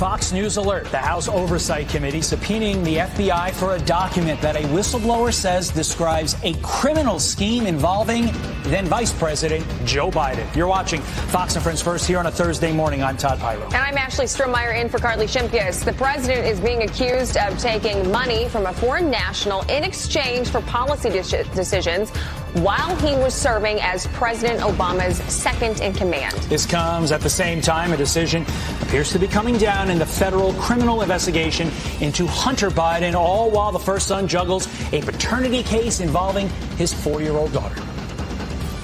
Fox News alert. The House Oversight Committee subpoenaing the FBI for a document that a whistleblower says describes a criminal scheme involving then Vice President Joe Biden. You're watching Fox and Friends First here on a Thursday morning. I'm Todd Pyro. And I'm Ashley Strohmeyer in for Carly Shimkus. The president is being accused of taking money from a foreign national in exchange for policy decisions while he was serving as President Obama's second in command. This comes at the same time a decision appears to be coming down in the federal criminal investigation into Hunter Biden, all while the first son juggles a paternity case involving his 4-year-old daughter.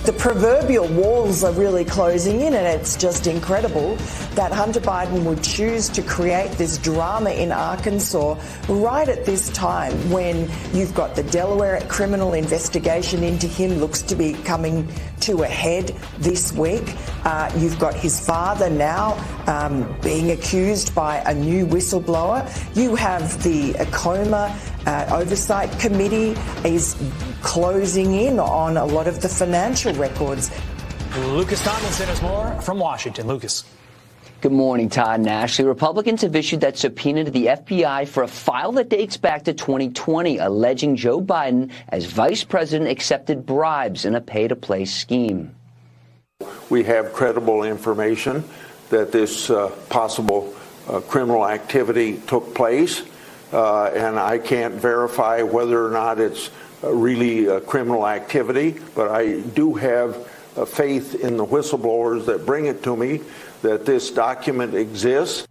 The proverbial walls are really closing in, and it's just incredible that Hunter Biden would choose to create this drama in Arkansas right at this time when you've got the Delaware criminal investigation into him looks to be coming to a head this week. You've got his father now being accused by a new whistleblower. You have the ACOMA Oversight Committee is closing in on a lot of the financial records. Lucas Tomlinson has more from Washington. Lucas. Good morning, Todd and Ashley. Republicans have issued that subpoena to the FBI for a file that dates back to 2020, alleging Joe Biden, as vice president, accepted bribes in a pay-to-play scheme. We have credible information that this possible criminal activity took place, and I can't verify whether or not it's really criminal activity, but I do have faith in the whistleblowers that bring it to me that this document exists.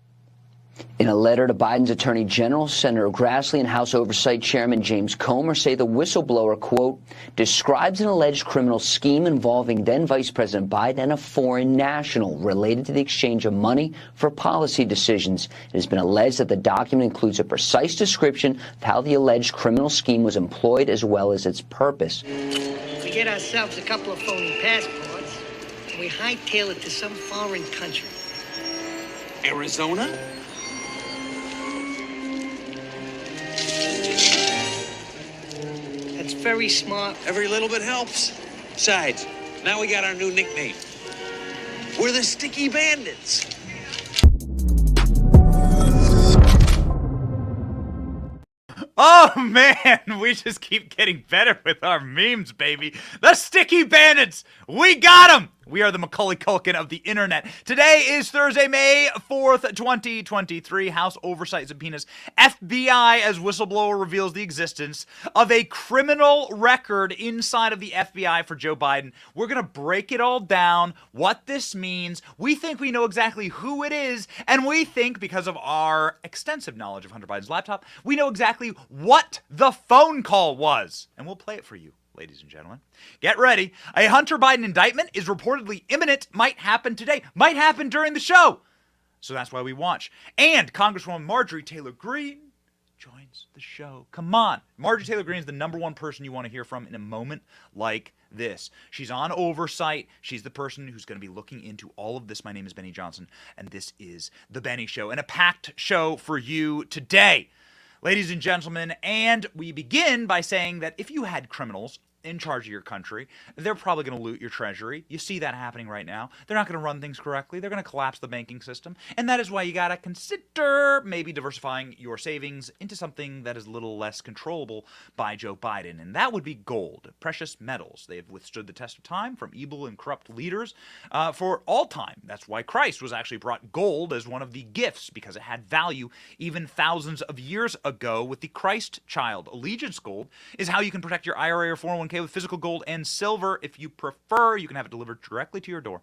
In a letter to Biden's Attorney General, Senator Grassley and House Oversight Chairman James Comer say the whistleblower, quote, describes an alleged criminal scheme involving then Vice President Biden and a foreign national related to the exchange of money for policy decisions. It has been alleged that the document includes a precise description of how the alleged criminal scheme was employed as well as its purpose. We get ourselves a couple of phony passports and we hightail it to some foreign country. Arizona? That's very smart. Every little bit helps. Besides, now we got our new nickname. We're the Sticky Bandits. Oh, man, we just keep getting better with our memes, baby. The Sticky Bandits, we got them. We are the Macaulay Culkin of the internet. Today is Thursday, May 4th, 2023. House Oversight subpoenas FBI as whistleblower reveals the existence of a criminal record inside of the FBI for Joe Biden. We're going to break it all down, what this means. We think we know exactly who it is, and we think, because of our extensive knowledge of Hunter Biden's laptop, we know exactly what the phone call was. And we'll play it for you, ladies and gentlemen. Get ready. A Hunter Biden indictment is reportedly imminent, might happen today, might happen during the show. So that's why we watch. And Congresswoman Marjorie Taylor Greene joins the show. Come on. Marjorie Taylor Greene is the number one person you want to hear from in a moment like this. She's on oversight. She's the person who's going to be looking into all of this. My name is Benny Johnson, and this is The Benny Show, and a packed show for you today, ladies and gentlemen. And we begin by saying that if you had criminals in charge of your country, they're probably going to loot your treasury. You see that happening right now. They're not going to run things correctly. They're going to collapse the banking system. And that is why you got to consider maybe diversifying your savings into something that is a little less controllable by Joe Biden. And that would be gold, precious metals. They have withstood the test of time from evil and corrupt leaders for all time. That's why Christ was actually brought gold as one of the gifts, because it had value even thousands of years ago with the Christ child. Allegiance gold is how you can protect your IRA or 401k with physical gold and silver. If you prefer, you can have it delivered directly to your door.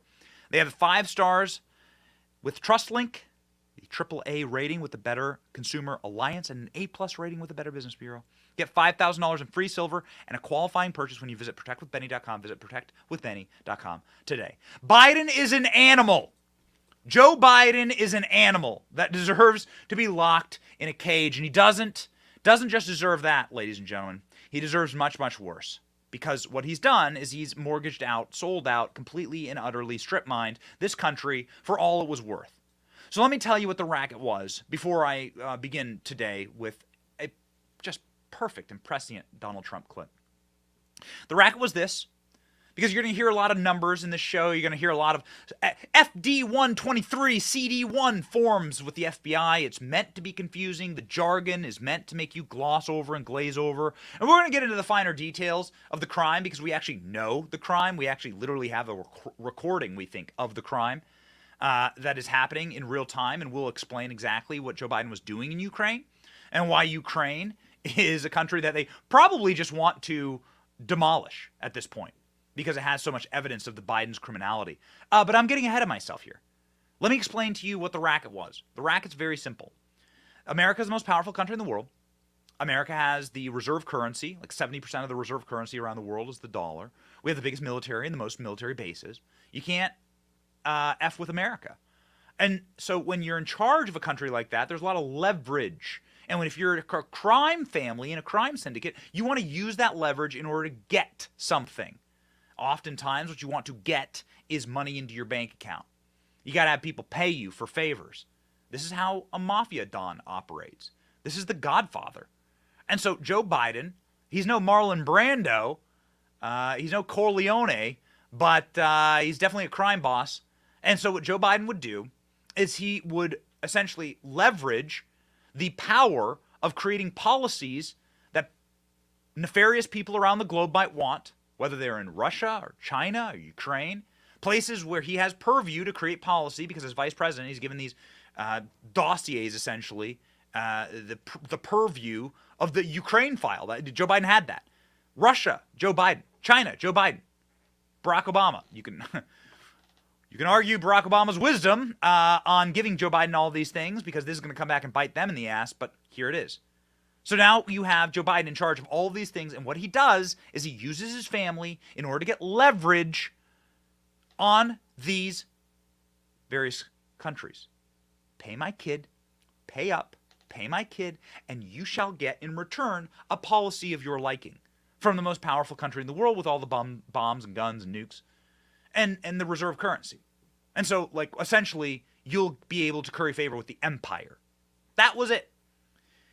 They have 5 stars with TrustLink, the AAA rating with the Better Consumer Alliance, and an A+ rating with the Better Business Bureau. Get $5,000 in free silver and a qualifying purchase when you visit protectwithbenny.com. Visit protectwithbenny.com today. Biden is an animal. Joe Biden is an animal that deserves to be locked in a cage, and he doesn't just deserve that, ladies and gentlemen. He deserves much, much worse. Because what he's done is he's mortgaged out, sold out, completely and utterly strip-mined this country for all it was worth. So let me tell you what the racket was before I begin today with a just perfect and prescient Donald Trump clip. The racket was this. because you're going to hear a lot of numbers in this show. You're going to hear a lot of FD123, CD1 forms with the FBI. It's meant to be confusing. The jargon is meant to make you gloss over and glaze over. And we're going to get into the finer details of the crime because we actually know the crime. We actually literally have a recording, we think, of the crime that is happening in real time. And we'll explain exactly what Joe Biden was doing in Ukraine and why Ukraine is a country that they probably just want to demolish at this point, because it has so much evidence of the Biden's criminality. But I'm getting ahead of myself here. Let me explain to you what the racket was. The racket's very simple. America is the most powerful country in the world. America has the reserve currency, like 70% of the reserve currency around the world is the dollar. We have the biggest military and the most military bases. You can't F with America. And so when you're in charge of a country like that, there's a lot of leverage. And if you're a crime family in a crime syndicate, you want to use that leverage in order to get something. Oftentimes, what you want to get is money into your bank account. You got to have people pay you for favors. This is how a mafia don operates. This is the Godfather. And so Joe Biden, he's no Marlon Brando, he's no Corleone, but he's definitely a crime boss. And so what Joe Biden would do is he would essentially leverage the power of creating policies that nefarious people around the globe might want, whether they're in Russia or China or Ukraine, places where he has purview to create policy because as vice president, he's given these dossiers, essentially, the purview of the Ukraine file. Joe Biden had that. Russia, Joe Biden. China, Joe Biden. Barack Obama. You can argue Barack Obama's wisdom on giving Joe Biden all these things because this is going to come back and bite them in the ass, but here it is. So now you have Joe Biden in charge of all of these things, and what he does is he uses his family in order to get leverage on these various countries. Pay my kid, pay up, pay my kid, and you shall get in return a policy of your liking from the most powerful country in the world with all the bombs and guns and nukes and the reserve currency. And so, like, essentially, you'll be able to curry favor with the empire. That was it.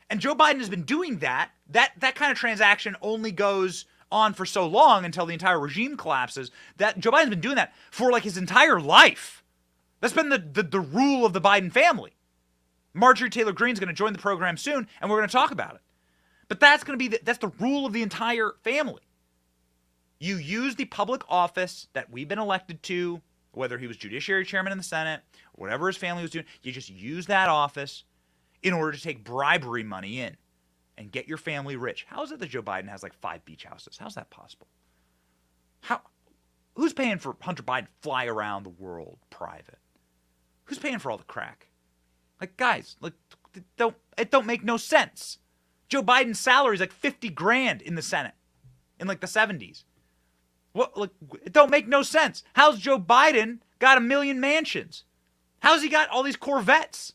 And Joe Biden has been doing that. That kind of transaction only goes on for so long until the entire regime collapses. That Joe Biden's been doing that for like his entire life. That's been the rule of the Biden family. Marjorie Taylor Greene's going to join the program soon, and we're going to talk about it. But that's going to be that's the rule of the entire family. You use the public office that we've been elected to, whether he was Judiciary Chairman in the Senate, or whatever his family was doing. You just use that office in order to take bribery money in and get your family rich. How is it that Joe Biden has like 5 beach houses? How's that possible? Who's paying for Hunter Biden to fly around the world private? Who's paying for all the crack? Like, guys, like, it don't make no sense. Joe Biden's salary is like $50,000 in the Senate in like the 70s. What? Like, it don't make no sense. How's Joe Biden got 1 million mansions? How's he got all these Corvettes?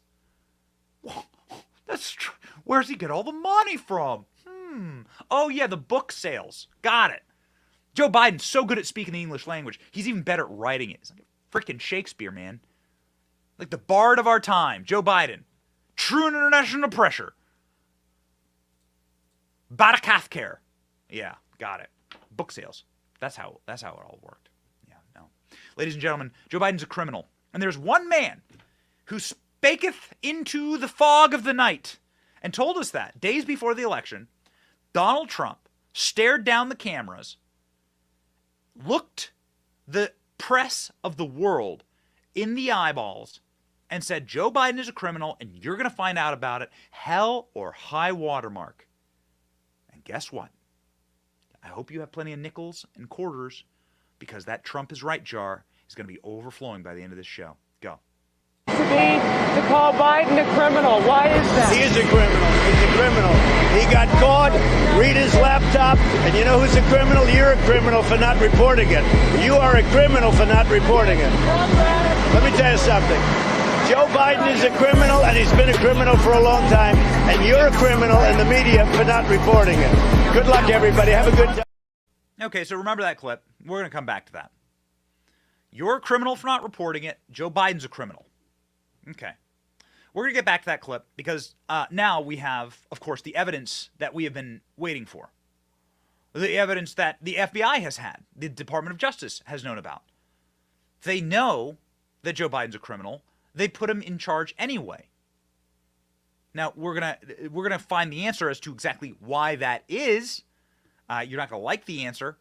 Where's he get all the money from? Oh, yeah, the book sales. Got it. Joe Biden's so good at speaking the English language. He's even better at writing it. He's like freaking Shakespeare, man. Like the bard of our time, Joe Biden. True international pressure. Badakathcare. Yeah, got it. Book sales. That's how it all worked. Yeah, no. Ladies and gentlemen, Joe Biden's a criminal. And there's one man who spaketh into the fog of the night and told us that days before the election, Donald Trump stared down the cameras, looked the press of the world in the eyeballs, and said, Joe Biden is a criminal, and you're going to find out about it, hell or high watermark. And guess what? I hope you have plenty of nickels and quarters, because that Trump is right jar is going to be overflowing by the end of this show. Go. To call Biden a criminal. Why is that? He is a criminal. He's a criminal. He got caught. Read his laptop. And you know who's a criminal? You're a criminal for not reporting it. You are a criminal for not reporting it. Let me tell you something. Joe Biden is a criminal, and he's been a criminal for a long time. And you're a criminal in the media for not reporting it. Good luck, everybody. Have a good time. Okay, so remember that clip. We're going to come back to that. You're a criminal for not reporting it. Joe Biden's a criminal. Okay. We're going to get back to that clip because now we have, of course, the evidence that we have been waiting for. the evidence that the FBI has had, the Department of Justice has known about. They know that Joe Biden's a criminal. They put him in charge anyway. Now, we're gonna find the answer as to exactly why that is. You're not going to like the answer,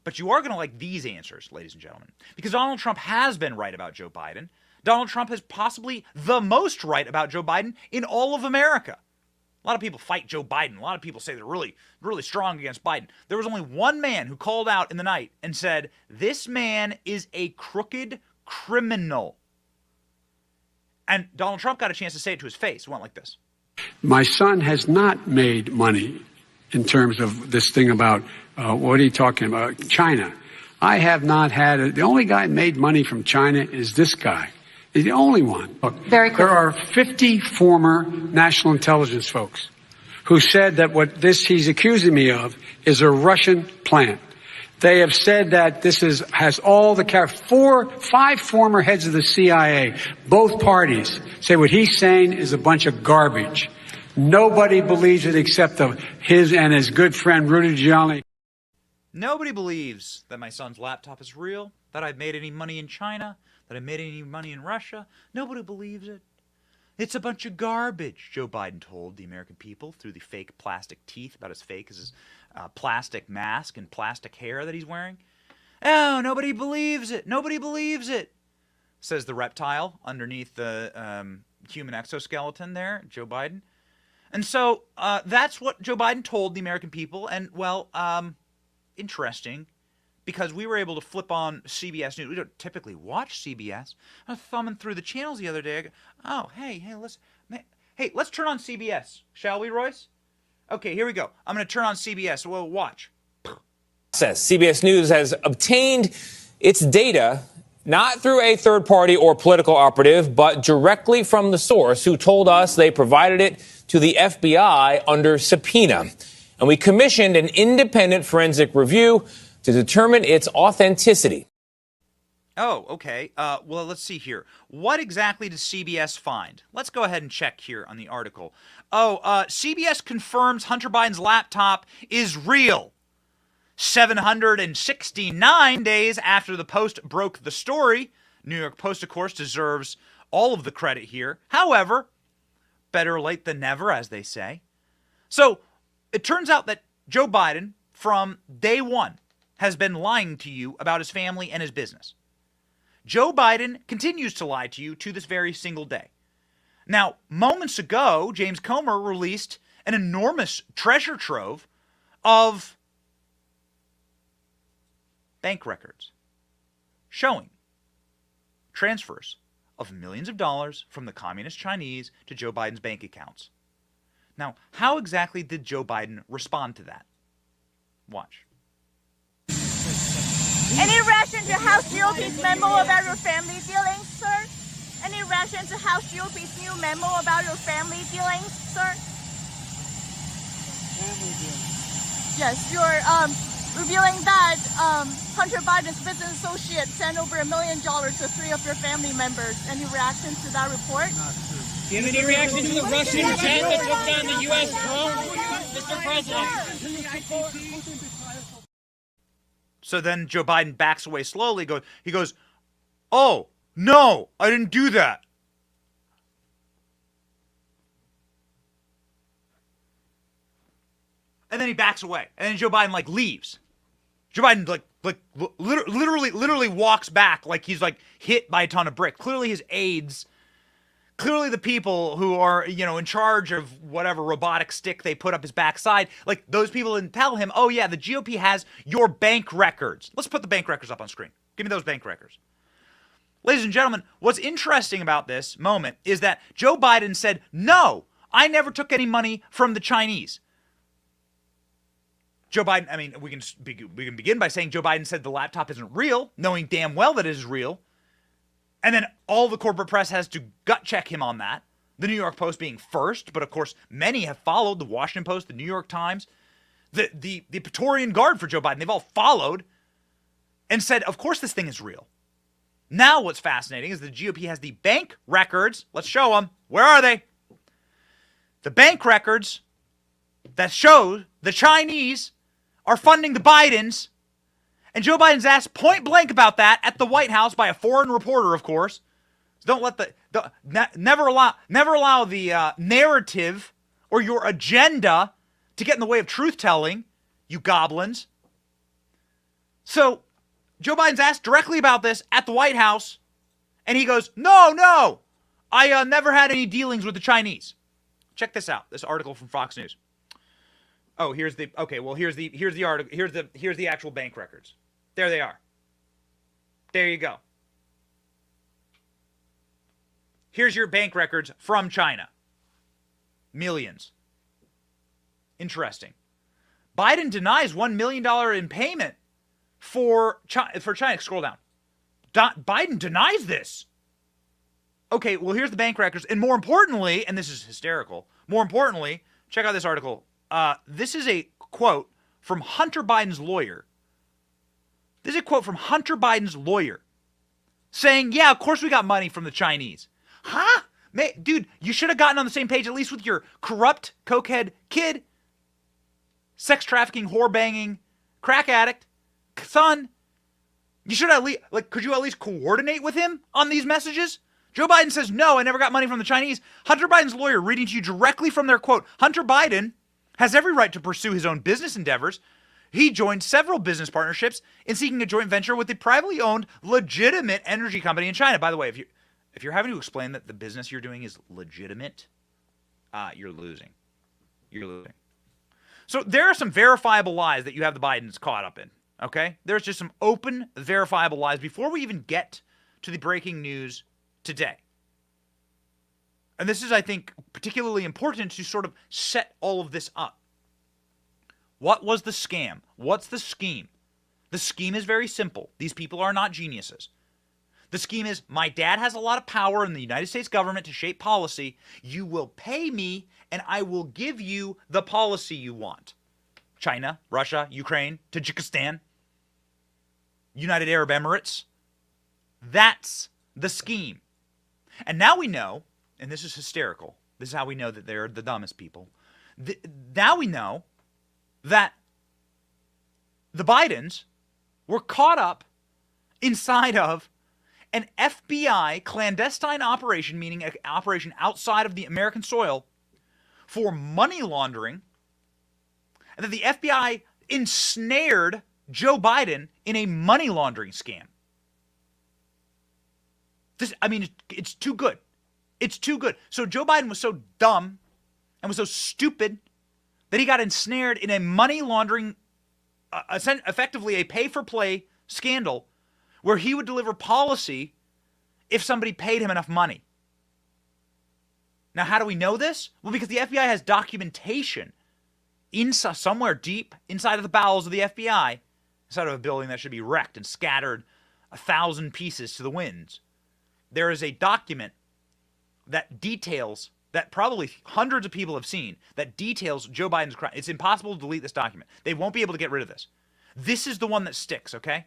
but you are going to like these answers, ladies and gentlemen. Because Donald Trump has been right about Joe Biden. Donald Trump is possibly the most right about Joe Biden in all of America. A lot of people fight Joe Biden. A lot of people say they're really, really strong against Biden. There was only one man who called out in the night and said, this man is a crooked criminal. And Donald Trump got a chance to say it to his face. It went like this. My son has not made money in terms of this thing about, what are you talking about, China. I have not had, the only guy who made money from China is this guy. He's the only one. Look, there are 50 former national intelligence folks who said that what he's accusing me of is a Russian plant. They have said that this has all the 5 former heads of the CIA, both parties, say what he's saying is a bunch of garbage. Nobody believes it except his and his good friend Rudy Giuliani. Nobody believes that my son's laptop is real, that I've made any money in China, that I made any money in Russia. Nobody believes it. It's a bunch of garbage, Joe Biden told the American people through the fake plastic teeth, about as fake as his plastic mask and plastic hair that he's wearing. Oh, nobody believes it. Nobody believes it, says the reptile underneath the human exoskeleton there, Joe Biden. And so that's what Joe Biden told the American people. And, well, interesting, because we were able to flip on CBS News. We don't typically watch CBS. I was thumbing through the channels the other day. Let's turn on CBS, shall we, Royce? Okay, here we go. I'm going to turn on CBS. Well, watch. CBS News has obtained its data not through a third party or political operative, but directly from the source who told us they provided it to the FBI under subpoena. And we commissioned an independent forensic review to determine its authenticity. Oh, okay. Well, let's see here. What exactly does CBS find? Let's go ahead and check here on the article. CBS confirms Hunter Biden's laptop is real. 769 days after the Post broke the story. New York Post, of course, deserves all of the credit here. However, better late than never, as they say. So it turns out that Joe Biden, from day one, has been lying to you about his family and his business. Joe Biden continues to lie to you to this very single day. Now, moments ago, James Comer released an enormous treasure trove of bank records showing transfers of millions of dollars from the communist Chinese to Joe Biden's bank accounts. Now, how exactly did Joe Biden respond to that? Watch. Any reaction to House GOP's memo about your family dealings, sir? Any reaction to House GOP's new memo about your family dealings, sir? Family dealings? Yes, you're revealing that Hunter Biden's business associate sent over $1 million to 3 of your family members. Any reaction to that report? Not true. Do you have any reaction to the Russian jet that took down the U.S. drone, Mr. President? So then Joe Biden backs away slowly. He goes, oh, no, I didn't do that. And then he backs away. And then Joe Biden, leaves. Joe Biden, literally walks back like he's, hit by a ton of bricks. Clearly his aides, clearly the people who are, in charge of whatever robotic stick they put up his backside, those people didn't tell him, oh, yeah, the GOP has your bank records. Let's put the bank records up on screen. Give me those bank records. Ladies and gentlemen, what's interesting about this moment is that Joe Biden said, no, I never took any money from the Chinese. Joe Biden, we can begin by saying Joe Biden said the laptop isn't real, knowing damn well that it is real. And then all the corporate press has to gut check him on that. The New York Post being first, but of course many have followed. The Washington Post, the New York Times, the Praetorian Guard for Joe Biden. They've all followed and said, of course this thing is real. Now what's fascinating is the GOP has the bank records. Let's show them. Where are they? The bank records that show the Chinese are funding the Bidens. And Joe Biden's asked point blank about that at the White House by a foreign reporter, of course. So don't let never allow the narrative or your agenda to get in the way of truth-telling, you goblins. So Joe Biden's asked directly about this at the White House, and he goes, no, I never had any dealings with the Chinese. Check this out, this article from Fox News. Oh, here's the article. Here's the actual bank records. There they are. There you go. Here's your bank records from China. Millions. Interesting. Biden denies $1 million in payment for China. Scroll down. Biden denies this. Okay, well, here's the bank records. And more importantly, and this is hysterical, more importantly, check out this article. This is a quote from Hunter Biden's lawyer. This is a quote from Hunter Biden's lawyer saying, yeah, of course we got money from the Chinese. Huh? Dude, you should have gotten on the same page at least with your corrupt, cokehead kid, sex trafficking, whore banging, crack addict, son. You should at least, could you at least coordinate with him on these messages? Joe Biden says, no, I never got money from the Chinese. Hunter Biden's lawyer reading to you directly from their quote. Hunter Biden has every right to pursue his own business endeavors. He joined several business partnerships in seeking a joint venture with a privately owned, legitimate energy company in China. By the way, if you're having to explain that the business you're doing is legitimate, you're losing. You're losing. So there are some verifiable lies that you have the Bidens caught up in, okay? There's just some open, verifiable lies before we even get to the breaking news today. And this is, I think, particularly important to sort of set all of this up. What was the scam? What's the scheme? The scheme is very simple. These people are not geniuses. The scheme is, my dad has a lot of power in the United States government to shape policy. You will pay me, and I will give you the policy you want. China, Russia, Ukraine, Tajikistan, United Arab Emirates. That's the scheme. And now we know, and this is hysterical, this is how we know that they're the dumbest people. Now we know that the Bidens were caught up inside of an FBI clandestine operation, meaning an operation outside of the American soil, for money laundering, and that the FBI ensnared Joe Biden in a money laundering scam. It's too good. It's too good. So Joe Biden was so dumb and was so stupid that he got ensnared in a money laundering, effectively a pay-for-play scandal where he would deliver policy if somebody paid him enough money. Now, how do we know this? Well, because the FBI has documentation somewhere deep inside of the bowels of the FBI, inside of a building that should be wrecked and scattered 1,000 pieces to the winds. There is a document that details, that probably hundreds of people have seen, that details Joe Biden's crime. It's impossible to delete this document. They won't be able to get rid of this. This is the one that sticks, okay?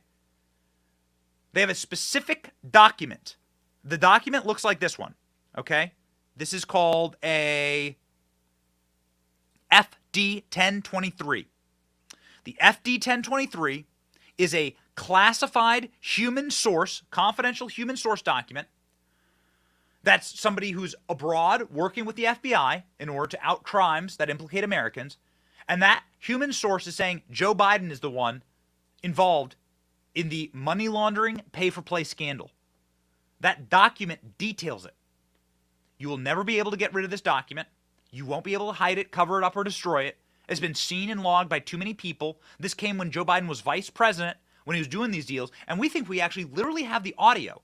They have a specific document. The document looks like this one, okay? This is called a FD 1023. The FD 1023 is a classified human source, confidential human source document. That's somebody who's abroad working with the FBI in order to out crimes that implicate Americans. And that human source is saying Joe Biden is the one involved in the money laundering pay-for-play scandal. That document details it. You will never be able to get rid of this document. You won't be able to hide it, cover it up, or destroy it. It's been seen and logged by too many people. This came when Joe Biden was vice president, when he was doing these deals. And we think we actually literally have the audio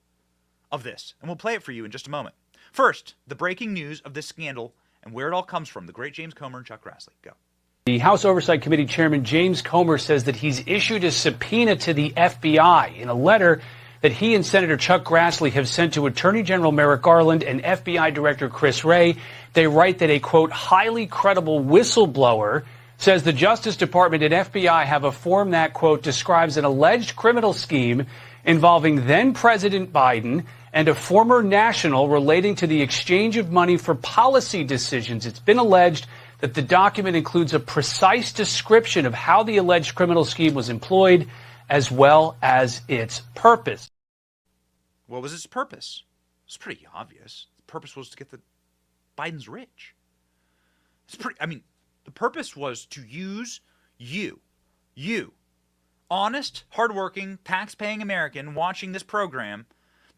of this. And we'll play it for you in just a moment. First, the breaking news of this scandal and where it all comes from. The great James Comer and Chuck Grassley. Go. The House Oversight Committee Chairman James Comer says that he's issued a subpoena to the FBI in a letter that he and Senator Chuck Grassley have sent to Attorney General Merrick Garland and FBI Director Chris Wray. They write that a, quote, highly credible whistleblower says the Justice Department and FBI have a form that, quote, describes an alleged criminal scheme involving then-President Biden and a former national relating to the exchange of money for policy decisions. It's been alleged that the document includes a precise description of how the alleged criminal scheme was employed, as well as its purpose. What was its purpose? It's pretty obvious. The purpose was to get the Bidens rich. The purpose was to use you, honest, hardworking, tax-paying American watching this program,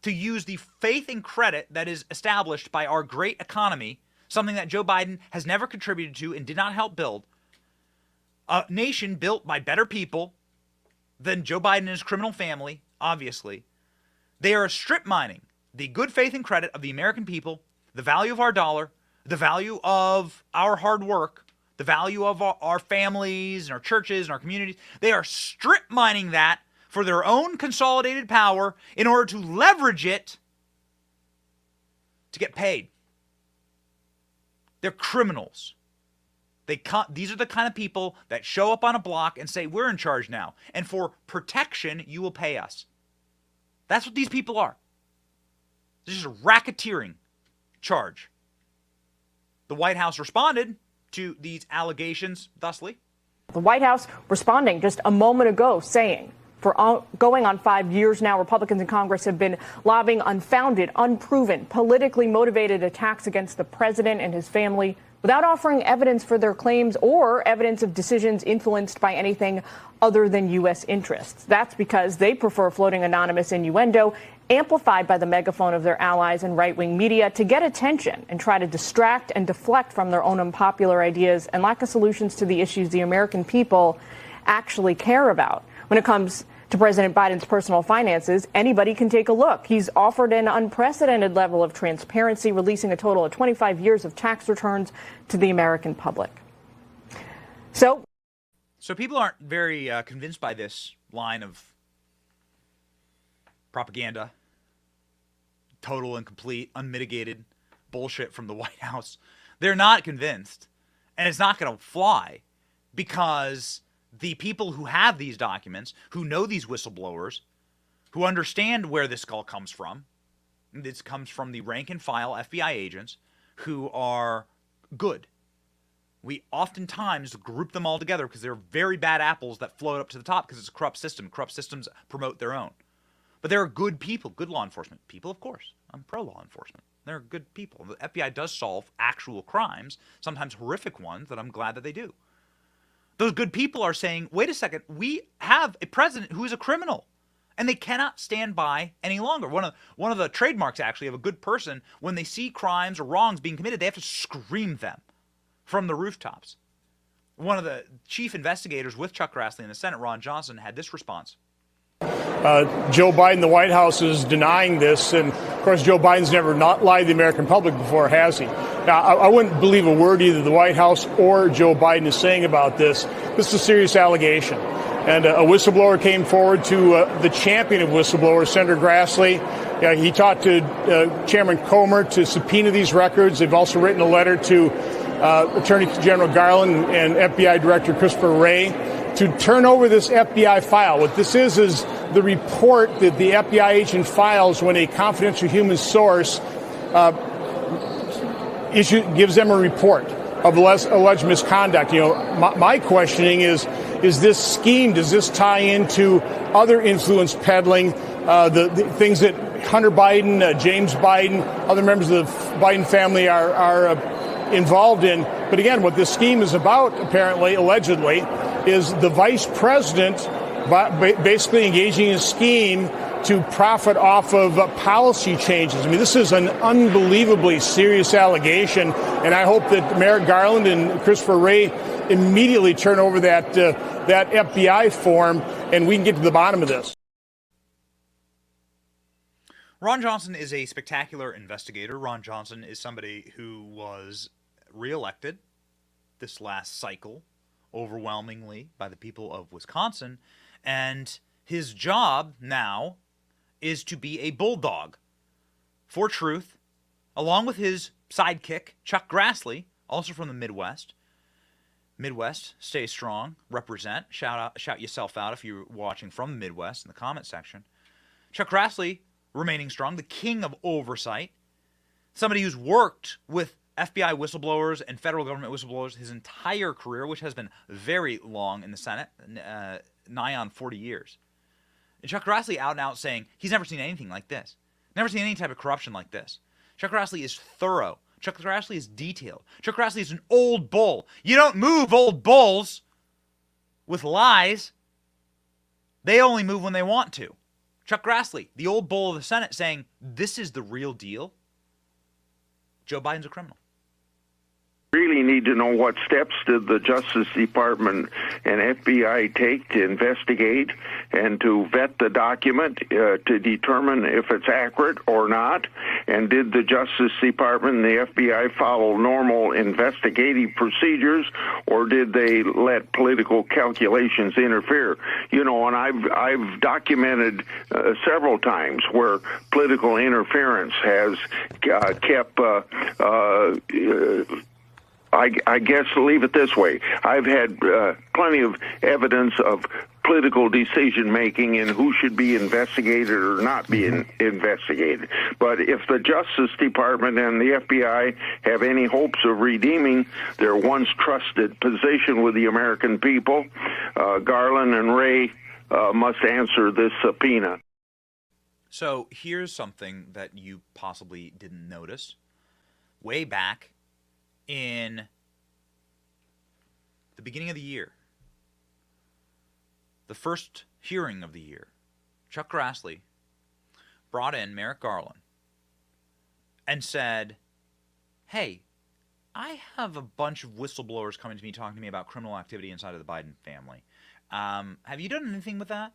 to use the faith and credit that is established by our great economy, something that Joe Biden has never contributed to and did not help build, a nation built by better people than Joe Biden and his criminal family, obviously. They are strip mining the good faith and credit of the American people, the value of our dollar, the value of our hard work, the value of our families and our churches and our communities. They are strip mining that for their own consolidated power in order to leverage it to get paid. They're criminals. These are the kind of people that show up on a block and say, we're in charge now, and for protection, you will pay us. That's what these people are. This is a racketeering charge. The White House responded to these allegations thusly. The White House responding just a moment ago saying, for going on 5 years now, Republicans in Congress have been lobbying unfounded, unproven, politically motivated attacks against the president and his family without offering evidence for their claims or evidence of decisions influenced by anything other than U.S. interests. That's because they prefer floating anonymous innuendo amplified by the megaphone of their allies and right-wing media to get attention and try to distract and deflect from their own unpopular ideas and lack of solutions to the issues the American people actually care about. When it comes to President Biden's personal finances, anybody can take a look. He's offered an unprecedented level of transparency, releasing a total of 25 years of tax returns to the American public. So people aren't very convinced by this line of propaganda, total and complete, unmitigated bullshit from the White House. They're not convinced, and it's not going to fly because the people who have these documents, who know these whistleblowers, who understand where this all comes from, this comes from the rank and file FBI agents who are good. We oftentimes group them all together because they're very bad apples that float up to the top because it's a corrupt system. Corrupt systems promote their own. But there are good people, good law enforcement people, of course. I'm pro-law enforcement. They're good people. The FBI does solve actual crimes, sometimes horrific ones, that I'm glad that they do. Those good people are saying, wait a second, we have a president who is a criminal, and they cannot stand by any longer. One of the trademarks, actually, of a good person, when they see crimes or wrongs being committed, they have to scream them from the rooftops. One of the chief investigators with Chuck Grassley in the Senate, Ron Johnson, had this response. Joe Biden, the White House, is denying this. And, of course, Joe Biden's never not lied to the American public before, has he? Now, I wouldn't believe a word either the White House or Joe Biden is saying about this. This is a serious allegation. And a whistleblower came forward to the champion of whistleblowers, Senator Grassley. He talked to Chairman Comer to subpoena these records. They've also written a letter to Attorney General Garland and FBI Director Christopher Wray to turn over this FBI file. What this is the report that the FBI agent files when a confidential human source gives them a report of alleged misconduct. My questioning is this scheme, does this tie into other influence peddling, the things that Hunter Biden, James Biden, other members of the Biden family are involved in? But again, what this scheme is about, apparently, allegedly, is the vice president basically engaging in a scheme to profit off of policy changes. I mean, this is an unbelievably serious allegation, and I hope that Merrick Garland and Christopher Wray immediately turn over that FBI form, and we can get to the bottom of this. Ron Johnson is a spectacular investigator. Ron Johnson is somebody who was reelected this last cycle overwhelmingly by the people of Wisconsin, and his job now is to be a bulldog for truth, along with his sidekick, Chuck Grassley, also from the Midwest. Midwest, stay strong, represent, shout yourself out if you're watching from the Midwest in the comment section. Chuck Grassley remaining strong, the king of oversight, somebody who's worked with FBI whistleblowers and federal government whistleblowers his entire career, which has been very long in the Senate, nigh on 40 years. And Chuck Grassley out and out saying he's never seen anything like this. Never seen any type of corruption like this. Chuck Grassley is thorough. Chuck Grassley is detailed. Chuck Grassley is an old bull. You don't move old bulls with lies. They only move when they want to. Chuck Grassley, the old bull of the Senate, saying this is the real deal. Joe Biden's a criminal. Really need to know what steps did the Justice Department and FBI take to investigate and to vet the document to determine if it's accurate or not, and did the Justice Department and the FBI follow normal investigative procedures, or did they let political calculations interfere? You know, and I've documented several times where political interference has kept I guess leave it this way. I've had plenty of evidence of political decision-making and who should be investigated or not be investigated. But if the Justice Department and the FBI have any hopes of redeeming their once trusted position with the American people, Garland and Wray must answer this subpoena. So here's something that you possibly didn't notice. Way back in the beginning of the year, the first hearing of the year, Chuck Grassley brought in Merrick Garland and said, hey, I have a bunch of whistleblowers coming to me talking to me about criminal activity inside of the Biden family. Have you done anything with that?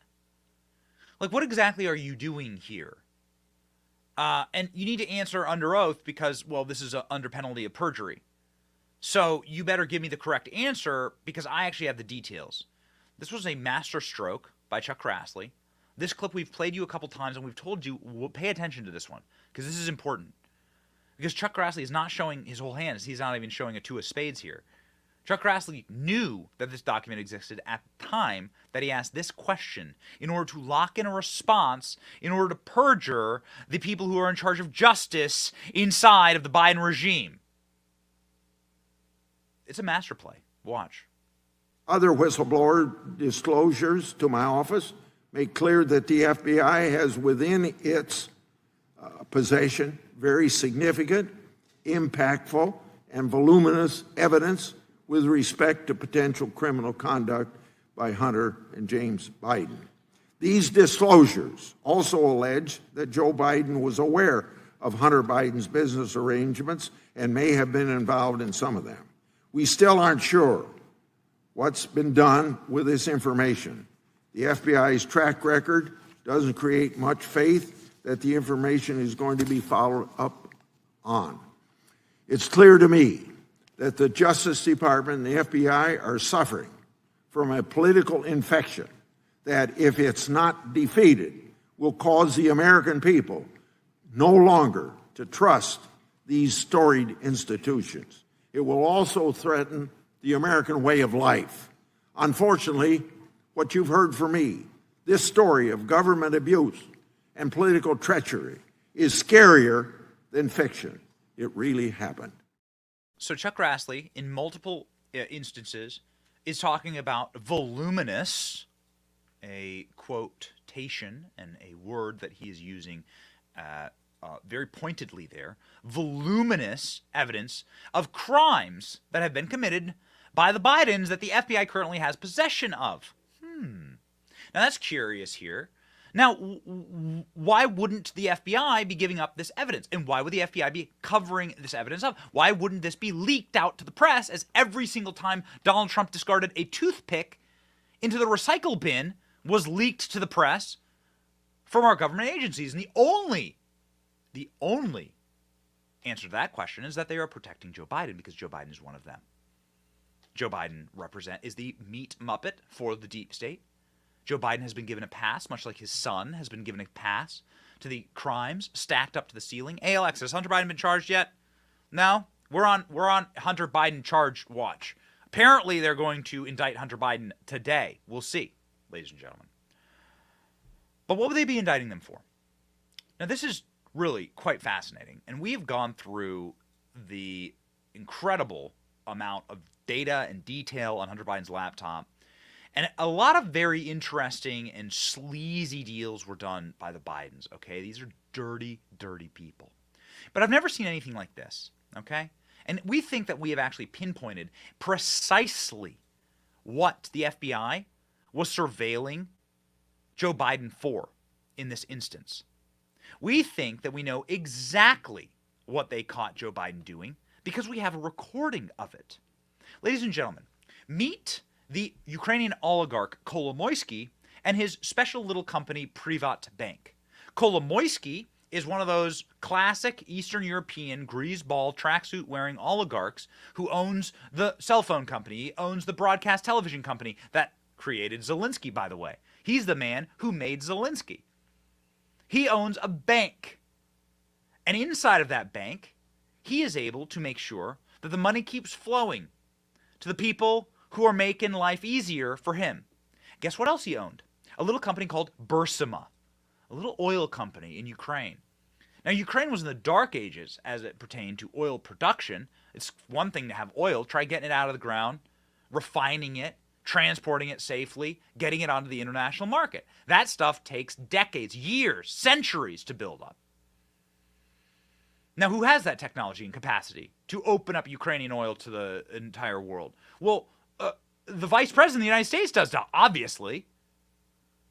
Like, what exactly are you doing here? And you need to answer under oath because, well, this is under penalty of perjury. So you better give me the correct answer because I actually have the details. This was a master stroke by Chuck Grassley. This clip we've played you a couple times and we've told you, pay attention to this one because this is important. Because Chuck Grassley is not showing his whole hand. He's not even showing a two of spades here. Chuck Grassley knew that this document existed at the time that he asked this question in order to lock in a response, in order to perjure the people who are in charge of justice inside of the Biden regime. It's a master play. Watch. Other whistleblower disclosures to my office make clear that the FBI has within its possession very significant, impactful, and voluminous evidence with respect to potential criminal conduct by Hunter and James Biden. These disclosures also allege that Joe Biden was aware of Hunter Biden's business arrangements and may have been involved in some of them. We still aren't sure what's been done with this information. The FBI's track record doesn't create much faith that the information is going to be followed up on. It's clear to me that the Justice Department and the FBI are suffering from a political infection that, if it's not defeated, will cause the American people no longer to trust these storied institutions. It will also threaten the American way of life. Unfortunately, what you've heard from me, this story of government abuse and political treachery, is scarier than fiction. It really happened. So Chuck Grassley, in multiple instances, is talking about voluminous, a quotation and a word that he is using very pointedly there, voluminous evidence of crimes that have been committed by the Bidens that the FBI currently has possession of. Now that's curious here. Now, why wouldn't the FBI be giving up this evidence? And why would the FBI be covering this evidence up? Why wouldn't this be leaked out to the press as every single time Donald Trump discarded a toothpick into the recycle bin was leaked to the press from our government agencies? And the only answer to that question is that they are protecting Joe Biden because Joe Biden is one of them. Joe Biden is the meat muppet for the deep state. Joe Biden has been given a pass, much like his son has been given a pass to the crimes stacked up to the ceiling. ALX, has Hunter Biden been charged yet? No, we're on Hunter Biden charge watch. Apparently, they're going to indict Hunter Biden today. We'll see, ladies and gentlemen. But what would they be indicting them for? Now, this is really quite fascinating, and we have gone through the incredible amount of data and detail on Hunter Biden's laptop. And a lot of very interesting and sleazy deals were done by the Bidens, okay? These are dirty, dirty people. But I've never seen anything like this, okay? And we think that we have actually pinpointed precisely what the FBI was surveilling Joe Biden for in this instance. We think that we know exactly what they caught Joe Biden doing because we have a recording of it. Ladies and gentlemen, meet the Ukrainian oligarch Kolomoisky and his special little company Privat Bank. Kolomoisky is one of those classic Eastern European greaseball tracksuit wearing oligarchs who owns the cell phone company, owns the broadcast television company that created Zelensky, by the way. He's the man who made Zelensky. He owns a bank. And inside of that bank, he is able to make sure that the money keeps flowing to the people who are making life easier for him. Guess what else he owned? A little company called Bursima, a little oil company in Ukraine. Now, Ukraine was in the dark ages as it pertained to oil production. It's one thing to have oil. Try getting it out of the ground, refining it, transporting it safely, getting it onto the international market. That stuff takes decades, years, centuries to build up. Now, who has that technology and capacity to open up Ukrainian oil to the entire world? Well, the vice president of the United States does, obviously.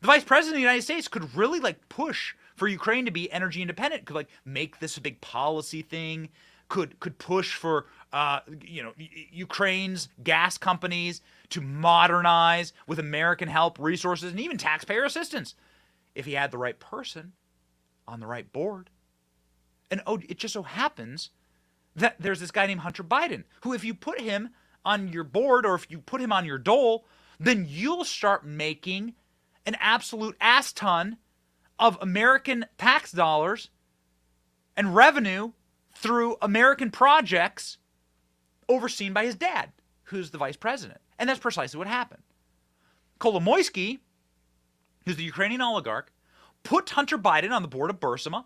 The vice president of the United States could really push for Ukraine to be energy independent, could make this a big policy thing, could push for Ukraine's gas companies to modernize with American help, resources, and even taxpayer assistance if he had the right person on the right board. And it just so happens that there's this guy named Hunter Biden, who if you put him on your board or if you put him on your dole, then you'll start making an absolute ass ton of American tax dollars and revenue through American projects overseen by his dad, who's the vice president. And that's precisely what happened. Kolomoisky, who's the Ukrainian oligarch, put Hunter Biden on the board of Bursima.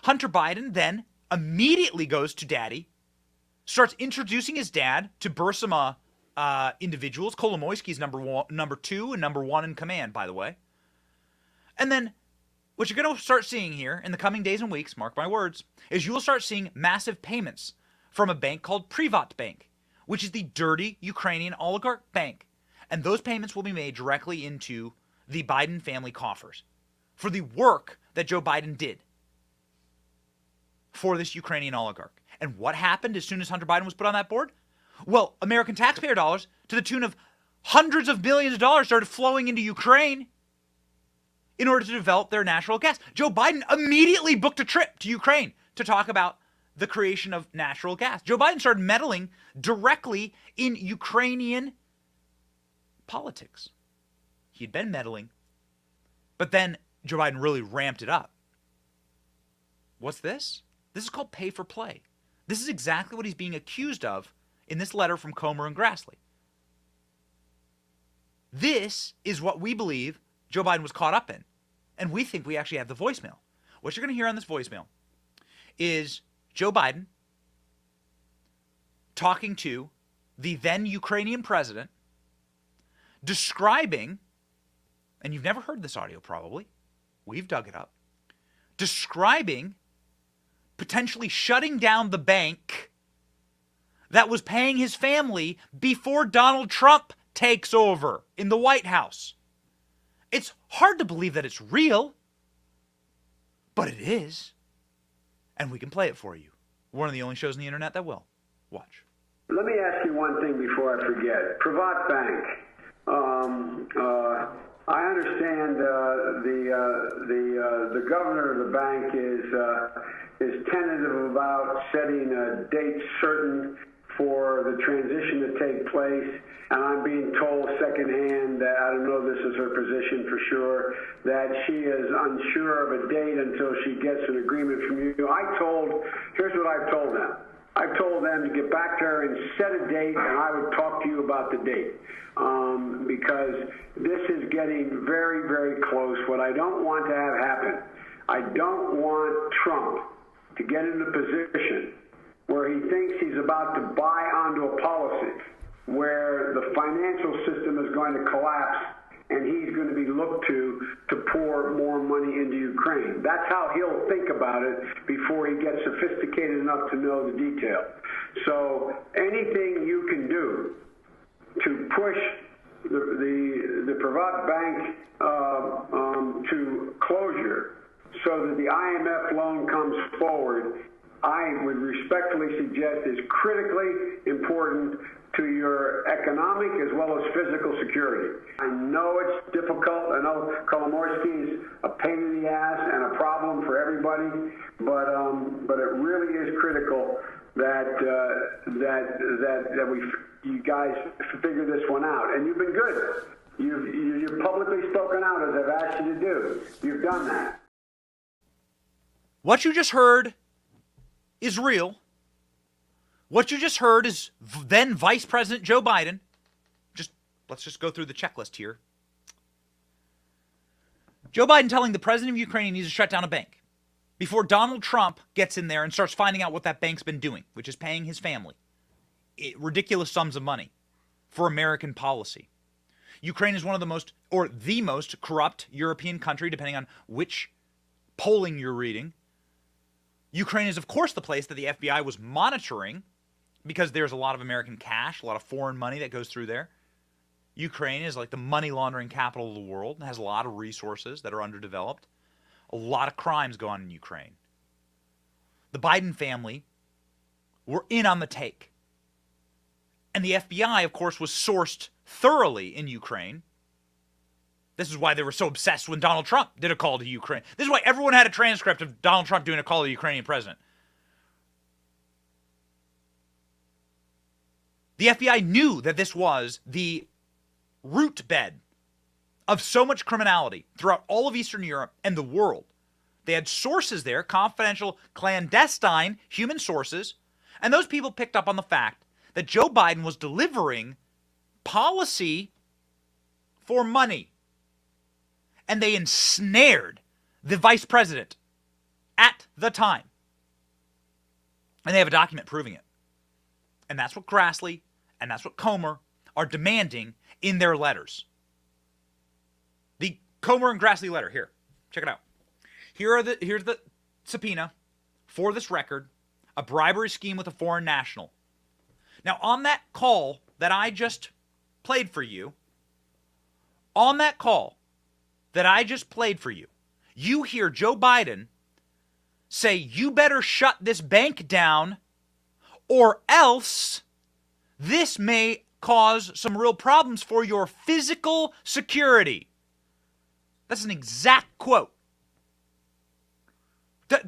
Hunter Biden then immediately goes to daddy, starts introducing his dad to Bursima individuals. Kolomoisky's number two and number one in command, by the way. And then what you're going to start seeing here in the coming days and weeks, mark my words, is you will start seeing massive payments from a bank called Privat Bank, which is the dirty Ukrainian oligarch bank. And those payments will be made directly into the Biden family coffers for the work that Joe Biden did for this Ukrainian oligarch. And what happened as soon as Hunter Biden was put on that board? Well, American taxpayer dollars to the tune of hundreds of billions of dollars started flowing into Ukraine in order to develop their natural gas. Joe Biden immediately booked a trip to Ukraine to talk about the creation of natural gas. Joe Biden started meddling directly in Ukrainian politics. He'd been meddling, but then Joe Biden really ramped it up. What's this? This is called pay for play. This is exactly what he's being accused of in this letter from Comer and Grassley. This is what we believe Joe Biden was caught up in. And we think we actually have the voicemail. What you're going to hear on this voicemail is Joe Biden talking to the then Ukrainian president, describing, and you've never heard this audio probably, we've dug it up, describing potentially shutting down the bank that was paying his family before Donald Trump takes over in the White House. It's hard to believe that it's real, but it is. And we can play it for you. We're one of the only shows on the internet that will. Watch. Let me ask you one thing before I forget. Privat Bank. I understand the governor of the bank is tentative about setting a date certain for the transition to take place, and I'm being told secondhand that, I don't know if this is her position for sure, that she is unsure of a date until she gets an agreement from you. Here's what I've told them. I've told them to get back to her and set a date, and I would talk to you about the date. Because this is getting very, very close. What I don't want to have happen, I don't want Trump to get in a position where he thinks he's about to buy onto a policy where the financial system is going to collapse and he's going to be looked to pour more money into Ukraine. That's how he'll think about it before he gets sophisticated enough to know the detail. So anything you can do to push the Privat Bank to closure so that the IMF loan comes forward, I would respectfully suggest is critically important to your economic as well as physical security. I know it's difficult. I know Kolomoisky is a pain in the ass and a problem for everybody, but it really is critical that you guys figure this one out. And you've been good. You've publicly spoken out as I've asked you to do. You've done that. What you just heard is real. What you just heard is then Vice President Joe Biden. Let's just go through the checklist here. Joe Biden telling the president of Ukraine he needs to shut down a bank before Donald Trump gets in there and starts finding out what that bank's been doing, which is paying his family ridiculous sums of money for American policy. Ukraine is one of the most, or the most corrupt European country, depending on which polling you're reading. Ukraine is, of course, the place that the FBI was monitoring because there's a lot of American cash, a lot of foreign money that goes through there. Ukraine is like the money laundering capital of the world and has a lot of resources that are underdeveloped. A lot of crimes go on in Ukraine. The Biden family were in on the take. And the FBI, of course, was sourced thoroughly in Ukraine. This is why they were so obsessed when Donald Trump did a call to Ukraine. This is why everyone had a transcript of Donald Trump doing a call to the Ukrainian president. The FBI knew that this was the root bed of so much criminality throughout all of Eastern Europe and the world. They had sources there, confidential, clandestine human sources, and those people picked up on the fact that Joe Biden was delivering policy for money. And they ensnared the vice president at the time. And they have a document proving it. And that's what Grassley and that's what Comer are demanding in their letters. The Comer and Grassley letter, here, check it out. Here's the subpoena for this record, a bribery scheme with a foreign national. Now, on that call that I just played for you, you hear Joe Biden say, you better shut this bank down or else this may cause some real problems for your physical security. That's an exact quote.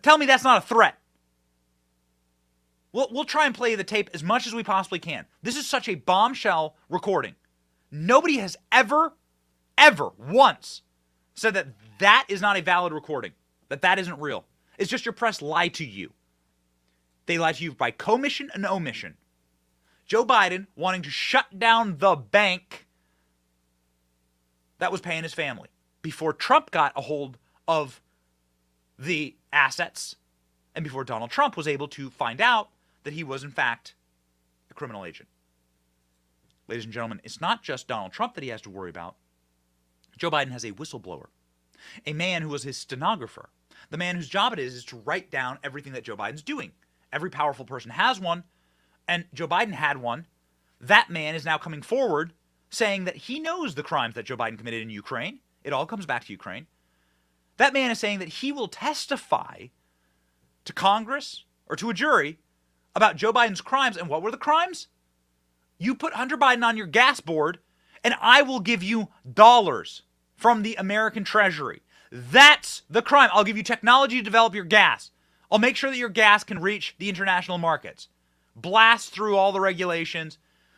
Tell me that's not a threat. We'll try and play the tape as much as we possibly can. This is such a bombshell recording. Nobody has ever once said that that is not a valid recording, that isn't real. It's just your press lied to you. They lied to you by commission and omission. Joe Biden wanting to shut down the bank that was paying his family before Trump got a hold of the assets and before Donald Trump was able to find out that he was, in fact, a criminal agent. Ladies and gentlemen, it's not just Donald Trump that he has to worry about. Joe Biden has a whistleblower, a man who was his stenographer, the man whose job it is to write down everything that Joe Biden's doing. Every powerful person has one, and Joe Biden had one. That man is now coming forward saying that he knows the crimes that Joe Biden committed in Ukraine. It all comes back to Ukraine. That man is saying that he will testify to Congress or to a jury about Joe Biden's crimes. And what were the crimes? You put Hunter Biden on your gas board, and I will give you dollars from the American Treasury. That's the crime. I'll give you technology to develop your gas. I'll make sure that your gas can reach the international markets. Blast through all the regulations.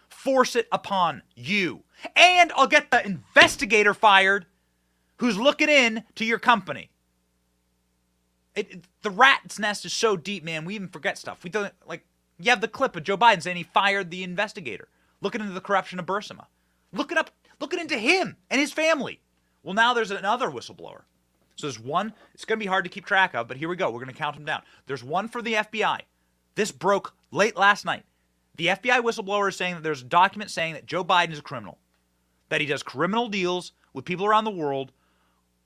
Force it upon you. And I'll get the investigator fired who's looking in to your company. The rat's nest is so deep, man, we even forget stuff. We don't, like, you have the clip of Joe Biden saying he fired the investigator, looking into the corruption of Burisma. Looking into him and his family. Well, now there's another whistleblower. So there's one, it's going to be hard to keep track of, but here we go. We're going to count them down. There's one for the FBI. This broke late last night, the FBI whistleblower is saying that there's a document saying that Joe Biden is a criminal, that he does criminal deals with people around the world,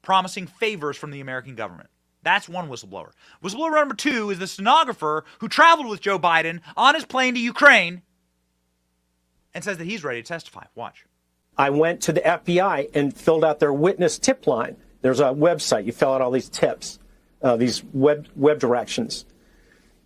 promising favors from the American government. That's one whistleblower. Whistleblower number 2 is the stenographer who traveled with Joe Biden on his plane to Ukraine and says that he's ready to testify. Watch. I went to the FBI and filled out their witness tip line. There's a website. You fill out all these tips, these web directions.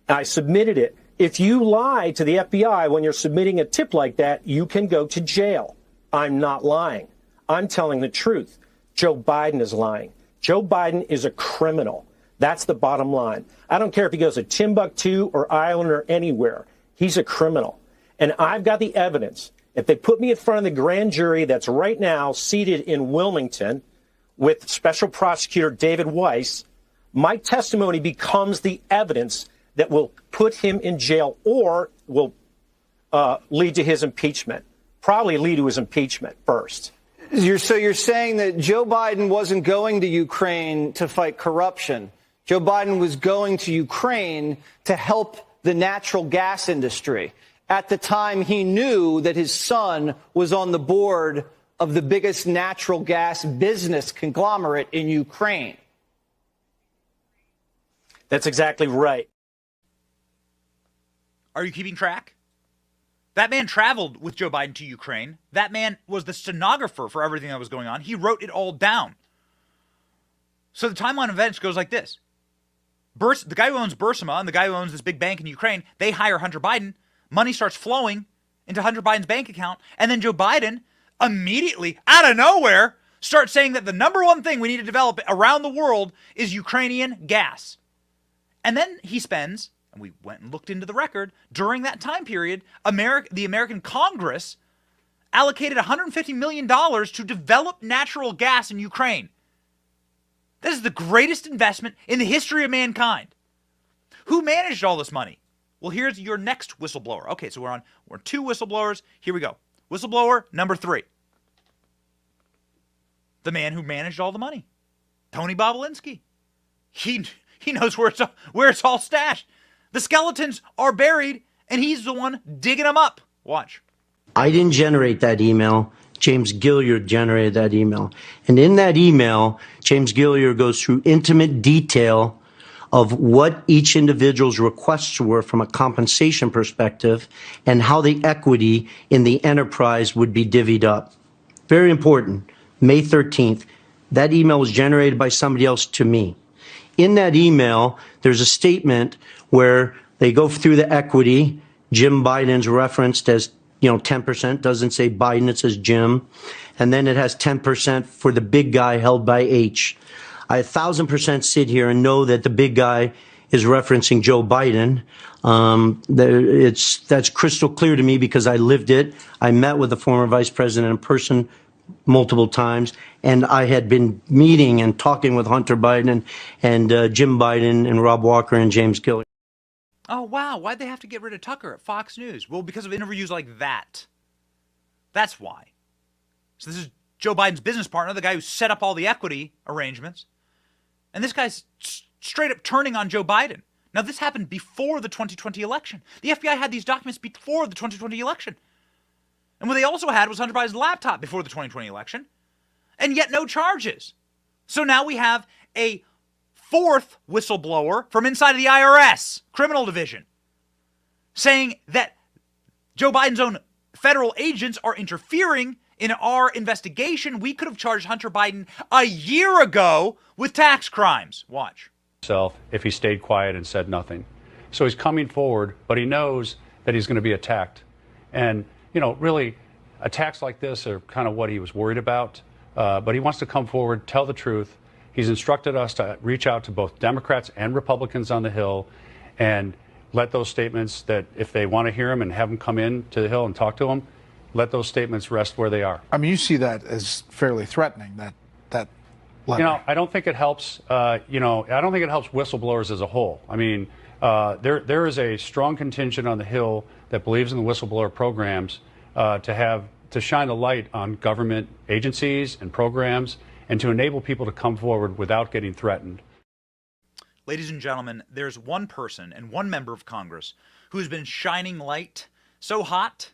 I submitted it. If you lie to the FBI when you're submitting a tip like that, you can go to jail. I'm not lying. I'm telling the truth. Joe Biden is lying. Joe Biden is a criminal. That's the bottom line. I don't care if he goes to Timbuktu or Ireland or anywhere. He's a criminal. And I've got the evidence. If they put me in front of the grand jury that's right now seated in Wilmington with Special Prosecutor David Weiss, my testimony becomes the evidence that will put him in jail or will lead to his impeachment. Probably lead to his impeachment first. So you're saying that Joe Biden wasn't going to Ukraine to fight corruption. Joe Biden was going to Ukraine to help the natural gas industry. At the time, he knew that his son was on the board of the biggest natural gas business conglomerate in Ukraine. That's exactly right. Are you keeping track? That man traveled with Joe Biden to Ukraine. That man was the stenographer for everything that was going on. He wrote it all down. So the timeline of events goes like this. The guy who owns Burisma and the guy who owns this big bank in Ukraine, they hire Hunter Biden. Money starts flowing into Hunter Biden's bank account. And then Joe Biden immediately, out of nowhere, starts saying that the number one thing we need to develop around the world is Ukrainian gas. And then he spends, and we went and looked into the record, during that time period, the American Congress allocated $150 million to develop natural gas in Ukraine. This is the greatest investment in the history of mankind. Who managed all this money? Well, here's your next whistleblower. Okay, so we're on 2 whistleblowers. Here we go. Whistleblower number 3. The man who managed all the money. Tony Bobolinsky. He knows where it's all stashed. The skeletons are buried, and he's the one digging them up. Watch. I didn't generate that email. James Gilliard generated that email. And in that email, James Gilliard goes through intimate detail of what each individual's requests were from a compensation perspective and how the equity in the enterprise would be divvied up. Very important. May 13th, that email was generated by somebody else to me. In that email, there's a statement where they go through the equity. Jim Biden's referenced as 10%, doesn't say Biden, it says Jim. And then it has 10% for the big guy held by H. I 1,000% sit here and know that the big guy is referencing Joe Biden. That's crystal clear to me because I lived it. I met with the former vice president in person multiple times, and I had been meeting and talking with Hunter Biden and Jim Biden and Rob Walker and James Gilliard. Oh, wow. Why'd they have to get rid of Tucker at Fox News? Well, because of interviews like that. That's why. So this is Joe Biden's business partner, the guy who set up all the equity arrangements. And this guy's straight up turning on Joe Biden. Now, this happened before the 2020 election. The FBI had these documents before the 2020 election. And what they also had was Hunter Biden's laptop before the 2020 election. And yet no charges. So now we have a 4th whistleblower from inside of the IRS, criminal division, saying that Joe Biden's own federal agents are interfering in our investigation. We could have charged Hunter Biden a year ago with tax crimes. Watch. If he stayed quiet and said nothing. So he's coming forward, but he knows that he's going to be attacked. And, really, attacks like this are kind of what he was worried about. But he wants to come forward, tell the truth. He's instructed us to reach out to both Democrats and Republicans on the Hill and let those statements that if they want to hear him and have him come in to the Hill and talk to him, let those statements rest where they are. I mean, you see that as fairly threatening, that letter. I don't think it helps, I don't think it helps whistleblowers as a whole. I mean, there is a strong contingent on the Hill that believes in the whistleblower programs to shine a light on government agencies and programs and to enable people to come forward without getting threatened. Ladies and gentlemen, there's one person and one member of Congress who's been shining light so hot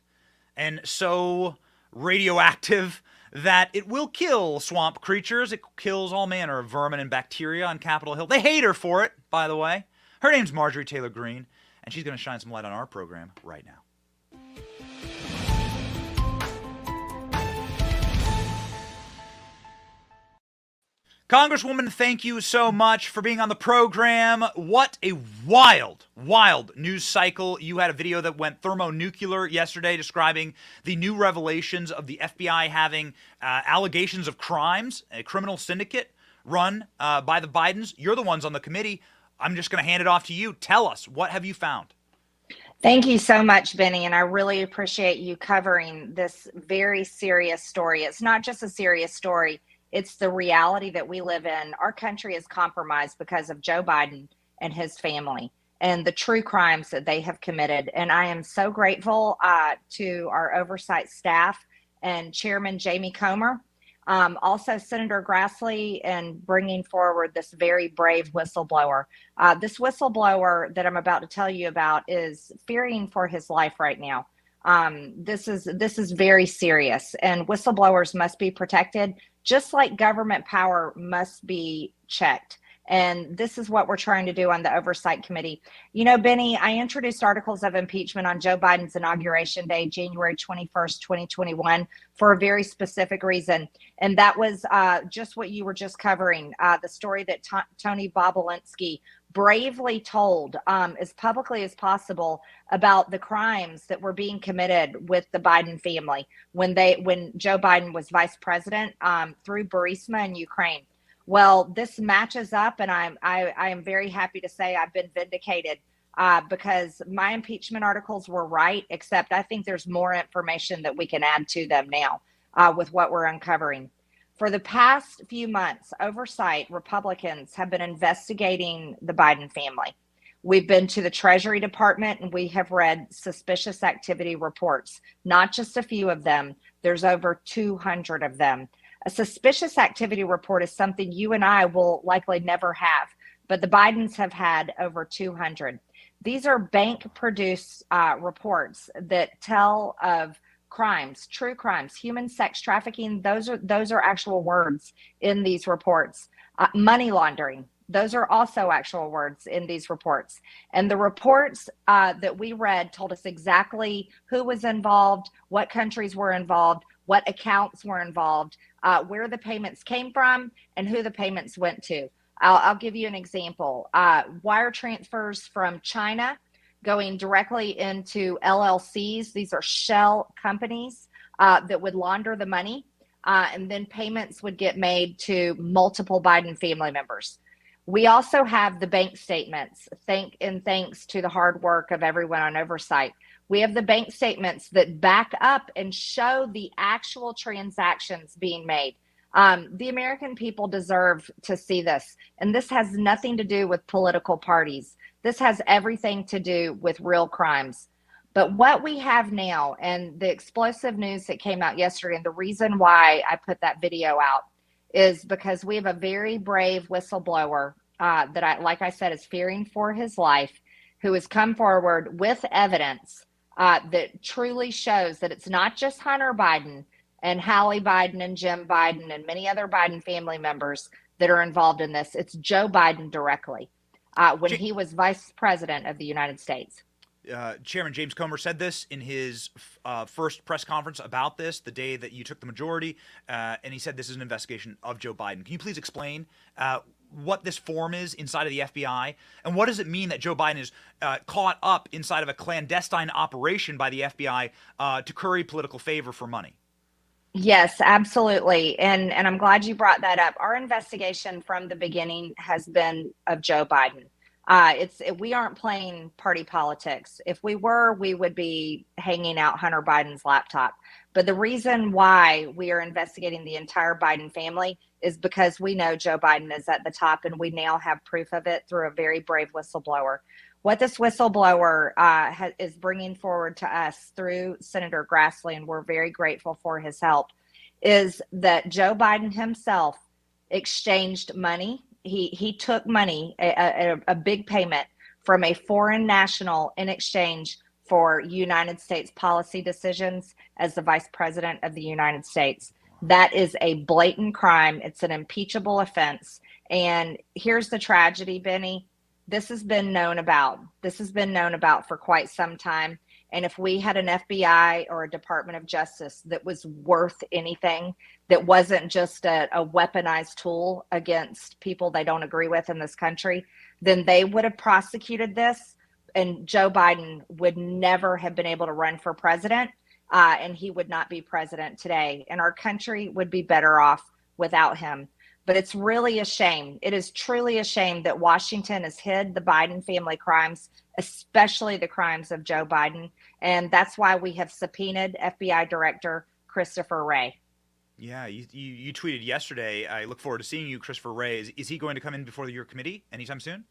and so radioactive that it will kill swamp creatures. It kills all manner of vermin and bacteria on Capitol Hill. They hate her for it, by the way. Her name's Marjorie Taylor Greene, and she's going to shine some light on our program right now. Congresswoman, thank you so much for being on the program. What a wild, wild news cycle. You had a video that went thermonuclear yesterday describing the new revelations of the FBI having allegations of crimes, a criminal syndicate run by the Bidens. You're the ones on the committee. I'm just going to hand it off to you. Tell us, what have you found? Thank you so much, Benny, and I really appreciate you covering this very serious story. It's not just a serious story. It's the reality that we live in. Our country is compromised because of Joe Biden and his family and the true crimes that they have committed. And I am so grateful to our oversight staff and Chairman Jamie Comer, also Senator Grassley, and bringing forward this very brave whistleblower. This whistleblower that I'm about to tell you about is fearing for his life right now. This is very serious, and whistleblowers must be protected, just like government power must be checked. And this is what we're trying to do on the Oversight Committee. You know, Benny, I introduced articles of impeachment on Joe Biden's inauguration day, January 21st, 2021, for a very specific reason. And that was just what you were just covering, the story that Tony Bobulinski bravely told as publicly as possible about the crimes that were being committed with the Biden family when Joe Biden was vice president through Burisma in Ukraine. Well, this matches up, and I am very happy to say I've been vindicated because my impeachment articles were right, except I think there's more information that we can add to them now with what we're uncovering. For the past few months, Oversight Republicans have been investigating the Biden family. We've been to the Treasury Department and we have read suspicious activity reports, not just a few of them. There's over 200 of them. A suspicious activity report is something you and I will likely never have, but the Bidens have had over 200. These are bank-produced reports that tell of crimes, true crimes, human sex trafficking. Those are actual words in these reports. Money laundering. Those are also actual words in these reports. And the reports that we read told us exactly who was involved, what countries were involved, what accounts were involved, where the payments came from, and who the payments went to. I'll give you an example. Wire transfers from China going directly into LLCs. These are shell companies that would launder the money, and then payments would get made to multiple Biden family members. We also have the bank statements, thanks to the hard work of everyone on oversight. We have the bank statements that back up and show the actual transactions being made. The American people deserve to see this. And this has nothing to do with political parties. This has everything to do with real crimes. But what we have now, and the explosive news that came out yesterday, and the reason why I put that video out, is because we have a very brave whistleblower that, like I said, is fearing for his life, who has come forward with evidence that truly shows that it's not just Hunter Biden and Hallie Biden and Jim Biden and many other Biden family members that are involved in this. It's Joe Biden directly when he was vice president of the United States. Chairman James Comer said this in his first press conference about this, the day that you took the majority, and he said this is an investigation of Joe Biden. Can you please explain what this form is inside of the FBI, and what does it mean that Joe Biden is caught up inside of a clandestine operation by the FBI to curry political favor for money? Yes, absolutely. And I'm glad you brought that up. Our investigation from the beginning has been of Joe Biden. We aren't playing party politics. If we were, we would be hanging out Hunter Biden's laptop. But the reason why we are investigating the entire Biden family is because we know Joe Biden is at the top, and we now have proof of it through a very brave whistleblower. What this whistleblower is bringing forward to us through Senator Grassley, and we're very grateful for his help, is that Joe Biden himself exchanged money. He took money, a big payment from a foreign national in exchange for United States policy decisions as the Vice President of the United States. That is a blatant crime. It's an impeachable offense. And here's the tragedy, Benny. This has been known about. This has been known about for quite some time. And if we had an FBI or a Department of Justice that was worth anything, that wasn't just a weaponized tool against people they don't agree with in this country, then they would have prosecuted this, and Joe Biden would never have been able to run for president, and he would not be president today. And our country would be better off without him. But it's really a shame. It is truly a shame that Washington has hid the Biden family crimes, especially the crimes of Joe Biden. And that's why we have subpoenaed FBI Director Christopher Wray. Yeah, you tweeted yesterday, I look forward to seeing you, Christopher Wray. Is he going to come in before your committee anytime soon?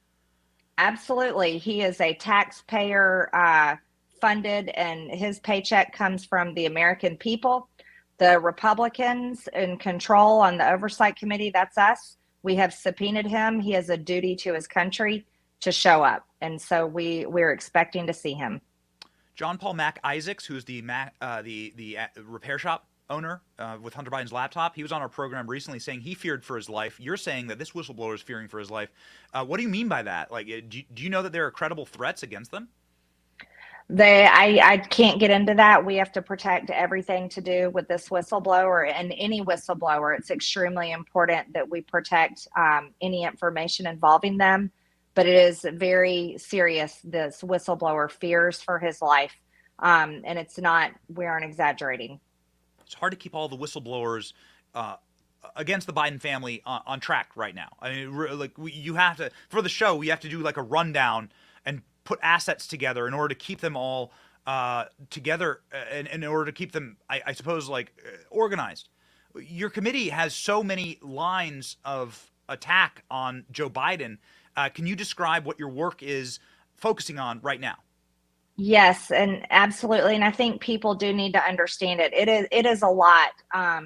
Absolutely. He is a taxpayer funded, and his paycheck comes from the American people. The Republicans in control on the Oversight Committee, that's us. We have subpoenaed him. He has a duty to his country to show up. And so we're expecting to see him. John Paul Mac Isaacs, who's the repair shop owner with Hunter Biden's laptop, he was on our program recently saying he feared for his life. You're saying that this whistleblower is fearing for his life. What do you mean by that? Like, do you know that there are credible threats against them? I can't get into that. We have to protect everything to do with this whistleblower and any whistleblower. It's extremely important that we protect any information involving them. But it is very serious. This whistleblower fears for his life. And it's not, we aren't exaggerating. It's hard to keep all the whistleblowers against the Biden family on track right now. I mean, you have to, for the show, we have to do like a rundown and put assets together in order to keep them all together and in order to keep them, I suppose, organized. Your committee has so many lines of attack on Joe Biden. Can you describe what your work is focusing on right now? Yes, and absolutely. And I think people do need to understand it. It is a lot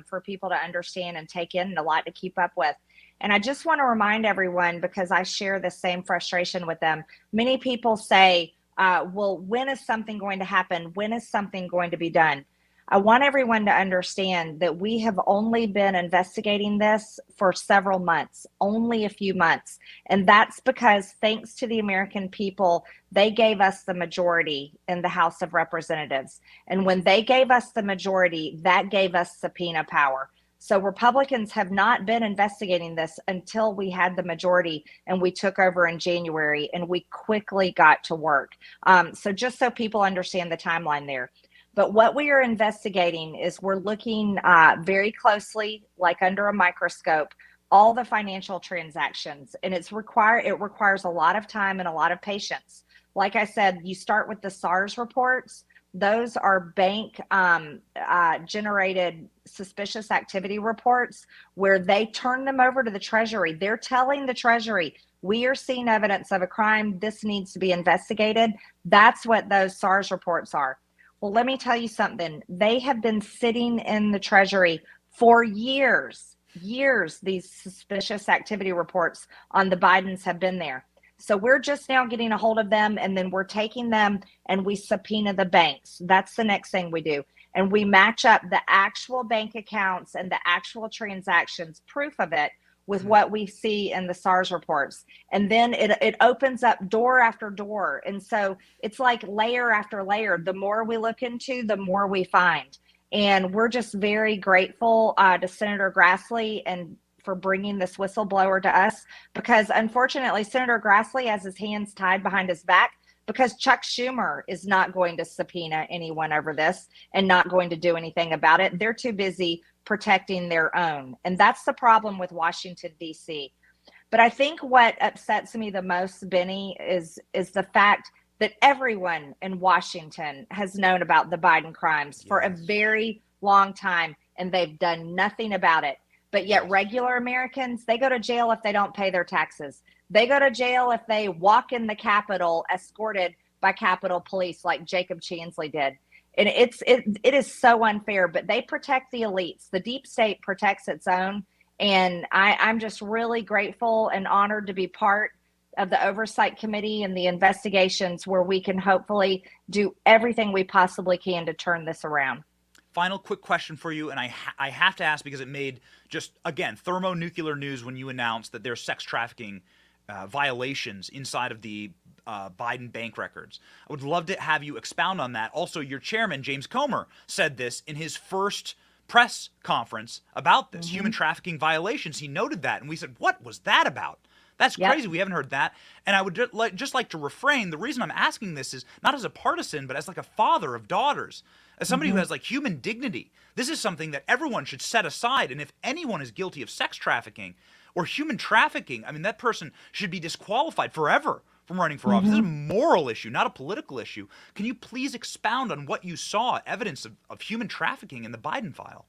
for people to understand and take in, and a lot to keep up with. And I just want to remind everyone, because I share the same frustration with them. Many people say, well, when is something going to happen? When is something going to be done? I want everyone to understand that we have only been investigating this for several months, only a few months. And that's because, thanks to the American people, they gave us the majority in the House of Representatives. And when they gave us the majority, that gave us subpoena power. So Republicans have not been investigating this until we had the majority, and we took over in January, and we quickly got to work. So just so people understand the timeline there. But what we are investigating is we're looking very closely, like under a microscope, all the financial transactions. And it requires a lot of time and a lot of patience. Like I said, you start with the SARS reports. Those are bank generated suspicious activity reports where they turn them over to the Treasury. They're telling the Treasury, we are seeing evidence of a crime. This needs to be investigated. That's what those SARS reports are. Well, let me tell you something. They have been sitting in the Treasury for years. These suspicious activity reports on the Bidens have been there. So we're just now getting a hold of them, and then we're taking them and we subpoena the banks. That's the next thing we do. And we match up the actual bank accounts and the actual transactions, proof of it, with what we see in the SARS reports. And then it opens up door after door. And so it's like layer after layer. The more we look into, the more we find. And we're just very grateful to Senator Grassley and for bringing this whistleblower to us, because unfortunately, Senator Grassley has his hands tied behind his back because Chuck Schumer is not going to subpoena anyone over this and not going to do anything about it. They're too busy protecting their own. And that's the problem with Washington, D.C. But I think what upsets me the most, Benny, is the fact that everyone in Washington has known about the Biden crimes for a very long time, and they've done nothing about it. But yet regular Americans, they go to jail if they don't pay their taxes. They go to jail if they walk in the Capitol escorted by Capitol Police like Jacob Chansley did. And it is so unfair, but they protect the elites. The deep state protects its own. And I'm just really grateful and honored to be part of the Oversight Committee and the investigations where we can hopefully do everything we possibly can to turn this around. Final quick question for you, and I have to ask because it made just, again, thermonuclear news when you announced that there's sex trafficking violations inside of the Biden bank records. I would love to have you expound on that. Also, your chairman, James Comer, said this in his first press conference about this, human trafficking violations. He noted that, and we said, what was that about? That's crazy. We haven't heard that. And I would just like to refrain. The reason I'm asking this is not as a partisan, but as like a father of daughters, as somebody who has like human dignity. This is something that everyone should set aside. And if anyone is guilty of sex trafficking or human trafficking, I mean, that person should be disqualified forever from running for office. This is a moral issue, not a political issue. Can you please expound on what you saw, evidence of human trafficking in the Biden file?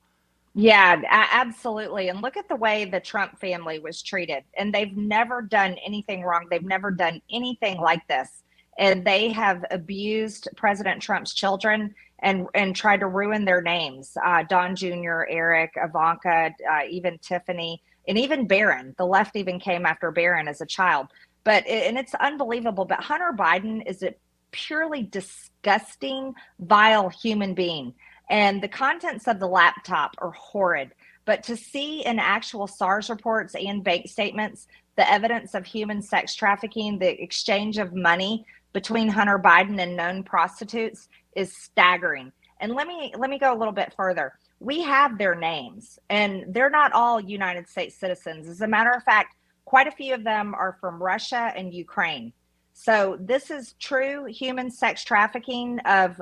Yeah, absolutely. And look at the way the Trump family was treated. And they've never done anything wrong. They've never done anything like this. And they have abused President Trump's children and tried to ruin their names. Don Jr., Eric, Ivanka, even Tiffany, and even Barron. The left even came after Barron as a child. And it's unbelievable. But Hunter Biden is a purely disgusting, vile human being. And the contents of the laptop are horrid. But to see in actual SARS reports and bank statements the evidence of human sex trafficking, the exchange of money between Hunter Biden and known prostitutes is staggering. And let me go a little bit further. We have their names, and they're not all United States citizens. As a matter of fact, quite a few of them are from Russia and Ukraine. So this is true human sex trafficking of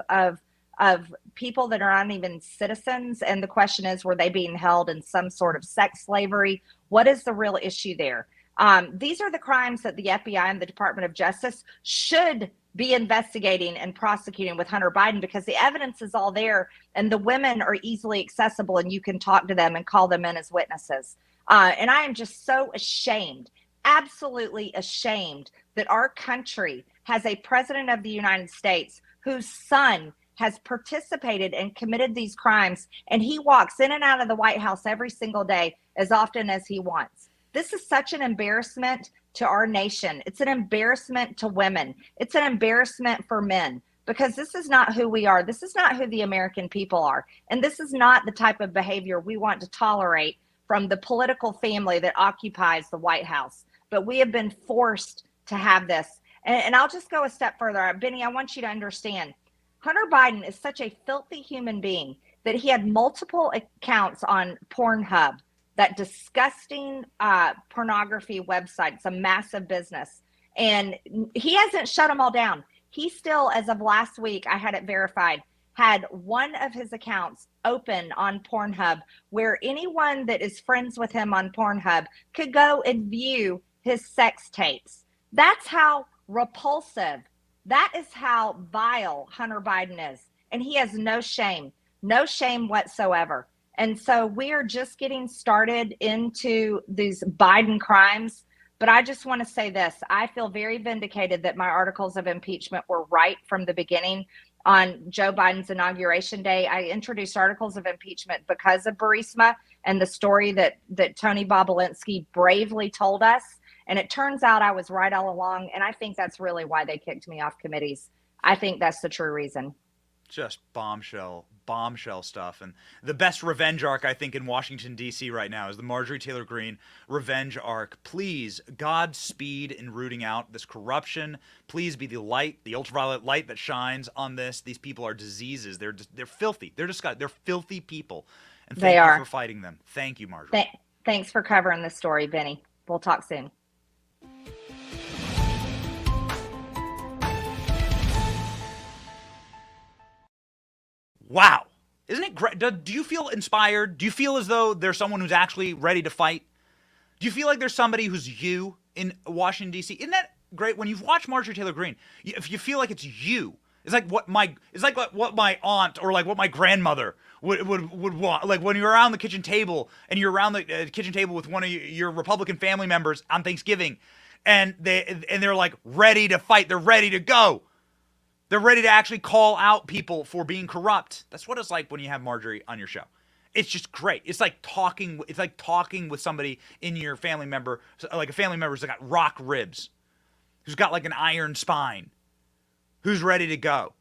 people that are not even citizens. And the question is, were they being held in some sort of sex slavery? What is the real issue there? These are the crimes that the FBI and the Department of Justice should be investigating and prosecuting with Hunter Biden, because the evidence is all there and the women are easily accessible and you can talk to them and call them in as witnesses. And I am just so ashamed, absolutely ashamed, that our country has a president of the United States whose son has participated and committed these crimes, and he walks in and out of the White House every single day as often as he wants. This is such an embarrassment to our nation. It's an embarrassment to women. It's an embarrassment for men, because this is not who we are. This is not who the American people are. And this is not the type of behavior we want to tolerate from the political family that occupies the White House. But we have been forced to have this. And I'll just go a step further. Benny, I want you to understand, Hunter Biden is such a filthy human being that he had multiple accounts on Pornhub, that disgusting pornography website. It's a massive business. And he hasn't shut them all down. He still, as of last week, I had it verified, had one of his accounts open on Pornhub where anyone that is friends with him on Pornhub could go and view his sex tapes. That's how repulsive, that is how vile Hunter Biden is. And he has no shame whatsoever. And so we are just getting started into these Biden crimes. But I just want to say this. I feel very vindicated that my articles of impeachment were right from the beginning. On Joe Biden's inauguration day, I introduced articles of impeachment because of Burisma and the story that Tony Bobulinski bravely told us. And it turns out I was right all along. And I think that's really why they kicked me off committees. I think that's the true reason. Just bombshell stuff. And the best revenge arc, I think, in Washington, D.C. right now is the Marjorie Taylor Greene revenge arc. Please, Godspeed in rooting out this corruption. Please be the light, the ultraviolet light that shines on this. These people are diseases. They're filthy. They're disgusting. They're filthy people. And thank you for fighting them. Thank you, Marjorie. Thanks for covering this story, Benny. We'll talk soon. Wow. Isn't it great? Do you feel inspired? Do you feel as though there's someone who's actually ready to fight? Do you feel like there's somebody who's you in Washington, D.C.? Isn't that great? When you've watched Marjorie Taylor Greene, if you feel like it's you, it's like what my aunt or like what my grandmother would want. Like when you're around the kitchen table and you're around the kitchen table with one of your Republican family members on Thanksgiving, and they're like ready to fight. They're ready to go. They're ready to actually call out people for being corrupt. That's what it's like when you have Marjorie on your show. It's just great. It's like talking with somebody in your family member, like a family member who's got rock ribs. who's got like an iron spine, who's ready to go.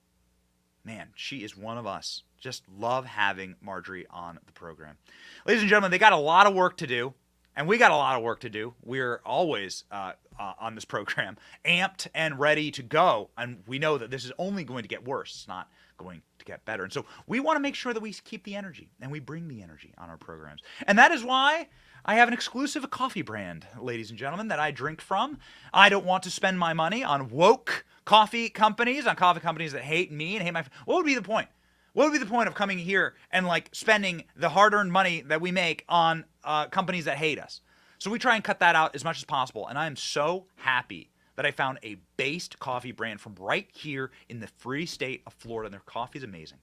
Man, she is one of us. Just love having Marjorie on the program. Ladies and gentlemen, they got a lot of work to do, and we got a lot of work to do. We're always on this program amped and ready to go, and we know that this is only going to get worse. It's not going to get better. And so we want to make sure that we keep the energy, and we bring the energy on our programs. And that is why I have an exclusive coffee brand, ladies and gentlemen, that I drink from. I don't want to spend my money on woke coffee companies, on coffee companies that hate me and hate my... What would be the point? What would be the point of coming here and like spending the hard-earned money that we make on companies that hate us? So we try and cut that out as much as possible. And I am so happy that I found a based coffee brand from right here in the free state of Florida. And their coffee is amazing.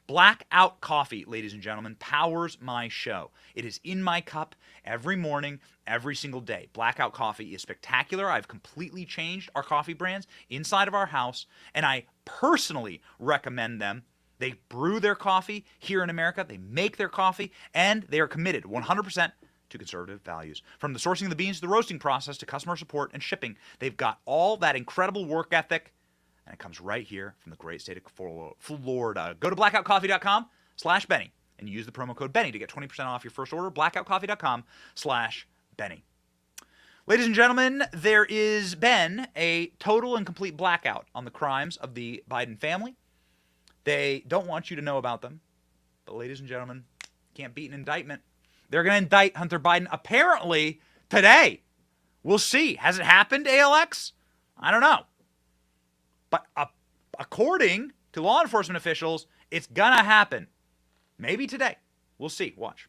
Blackout Coffee, ladies and gentlemen, powers my show. It is in my cup every morning, every single day. Blackout Coffee is spectacular. I've completely changed our coffee brands inside of our house, and I personally recommend them. They brew their coffee here in America. They make their coffee, and they are committed 100% to conservative values. From the sourcing of the beans to the roasting process to customer support and shipping, they've got all that incredible work ethic, and it comes right here from the great state of Florida. Go to blackoutcoffee.com/Benny and use the promo code Benny to get 20% off your first order. Blackoutcoffee.com/Benny. Ladies and gentlemen, there is been a total and complete blackout on the crimes of the Biden family. They don't want you to know about them. But ladies and gentlemen, can't beat an indictment. They're going to indict Hunter Biden apparently today. We'll see. Has it happened, ALX? I don't know. But according to law enforcement officials, it's going to happen. Maybe today. We'll see. Watch.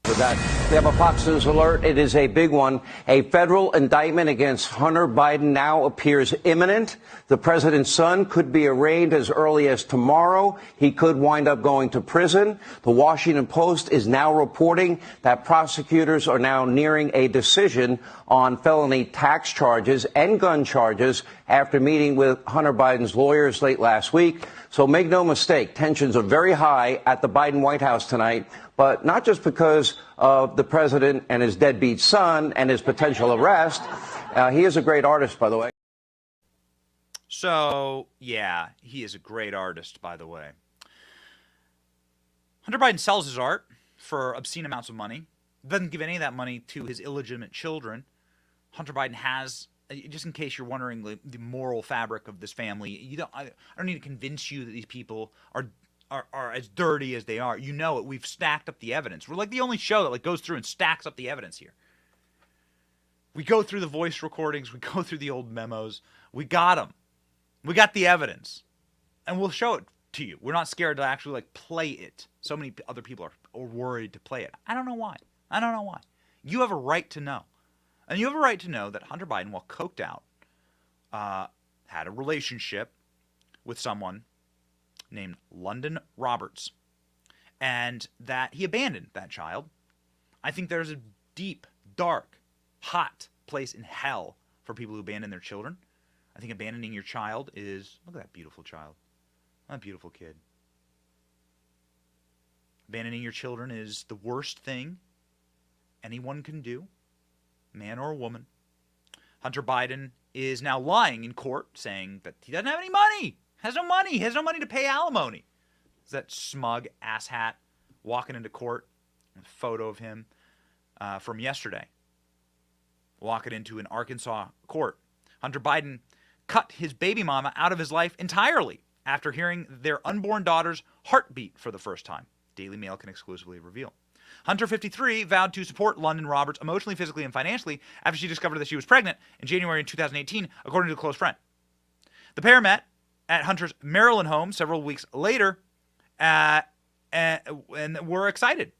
For that, we have a Fox News alert. It is a big one. A federal indictment against Hunter Biden now appears imminent. The president's son could be arraigned as early as tomorrow. He could wind up going to prison. The Washington Post is now reporting that prosecutors are now nearing a decision on felony tax charges and gun charges after meeting with Hunter Biden's lawyers late last week. So make no mistake, tensions are very high at the Biden White House tonight. But not just because of the president and his deadbeat son and his potential arrest. He is a great artist, by the way. So, yeah, he is a great artist, by the way. Hunter Biden sells his art for obscene amounts of money. Doesn't give any of that money to his illegitimate children. Hunter Biden has, just in case you're wondering the moral fabric of this family, I don't need to convince you that these people are as dirty as they are. You know it. We've stacked up the evidence. We're like the only show that like goes through and stacks up the evidence here. We go through the voice recordings. We go through the old memos. We got them. We got the evidence. And we'll show it to you. We're not scared to actually like play it. So many other people are worried to play it. I don't know why. I don't know why. You have a right to know. And you have a right to know that Hunter Biden, while coked out, had a relationship with someone named London Roberts, and that he abandoned that child. I think there's a deep, dark, hot place in hell for people who abandon their children. I think abandoning your child is, look at that beautiful child, that beautiful kid. Abandoning your children is the worst thing anyone can do, man or woman. Hunter Biden is now lying in court saying that he doesn't have any money. Has no money to pay alimony. Is that smug asshat walking into court? A photo of him from yesterday. Walking into an Arkansas court. Hunter Biden cut his baby mama out of his life entirely after hearing their unborn daughter's heartbeat for the first time. Daily Mail can exclusively reveal. Hunter, 53, vowed to support London Roberts emotionally, physically, and financially after she discovered that she was pregnant in January 2018, according to a close friend. The pair met at Hunter's Maryland home several weeks later, and were excited.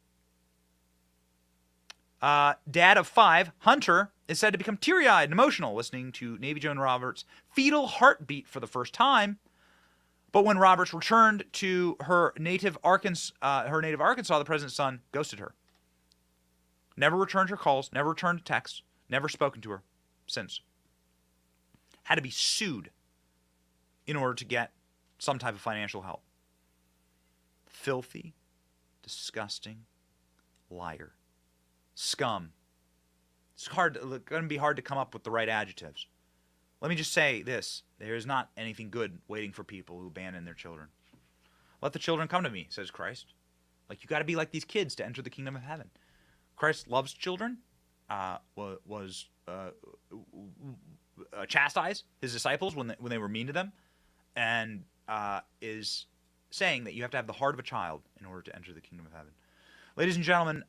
Dad of 5, Hunter is said to become teary-eyed and emotional listening to Navy Joan Roberts' fetal heartbeat for the first time. But when Roberts returned to her native Arkansas, the president's son ghosted her. Never returned her calls, never returned texts, never spoken to her since. Had to be sued in order to get some type of financial help. Filthy, disgusting, liar, scum. It's going to be hard to come up with the right adjectives. Let me just say this. There is not anything good waiting for people who abandon their children. Let the children come to me, says Christ. Like, you got to be like these kids to enter the kingdom of heaven. Christ loves children, chastised his disciples when they were mean to them, and is saying that you have to have the heart of a child in order to enter the kingdom of heaven. Ladies and gentlemen,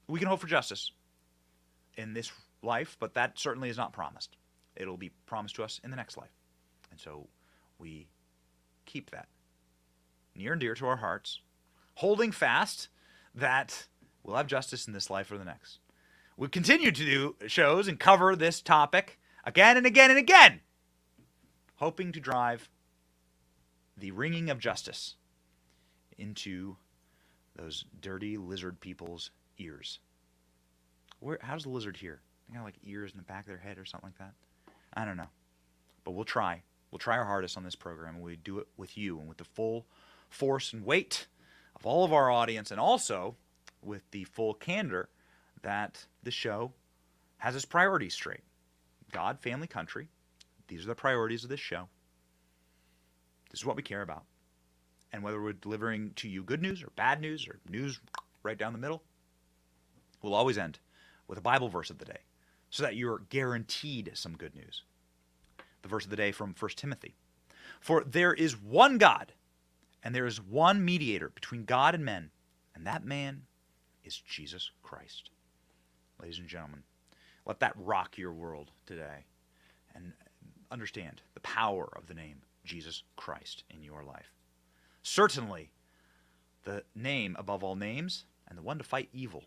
we can hope for justice in this life, but that certainly is not promised. It'll be promised to us in the next life. And so we keep that near and dear to our hearts, holding fast that we'll have justice in this life or the next. We continue to do shows and cover this topic again and again and again, hoping to drive the ringing of justice into those dirty lizard people's ears. How does the lizard hear? They got like ears in the back of their head or something like that. I don't know. But we'll try. We'll try our hardest on this program, and we do it with you and with the full force and weight of all of our audience, and also with the full candor that the show has its priorities straight. God, family, country. These are the priorities of this show. This is what we care about. And whether we're delivering to you good news or bad news or news right down the middle, we'll always end with a Bible verse of the day so that you're guaranteed some good news. The verse of the day from 1 Timothy. For there is one God, and there is one mediator between God and men, and that man is Jesus Christ. Ladies and gentlemen, let that rock your world today, and understand the power of the name Jesus Christ in your life. Certainly the name above all names, and the one to fight evil,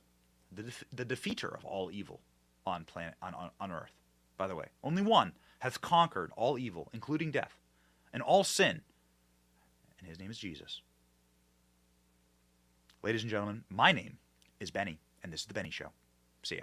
the defeater of all evil on earth. By the way, only one has conquered all evil, including death, and all sin, and his name is Jesus. Ladies and gentlemen, my name is Benny, and this is The Benny Show. See ya.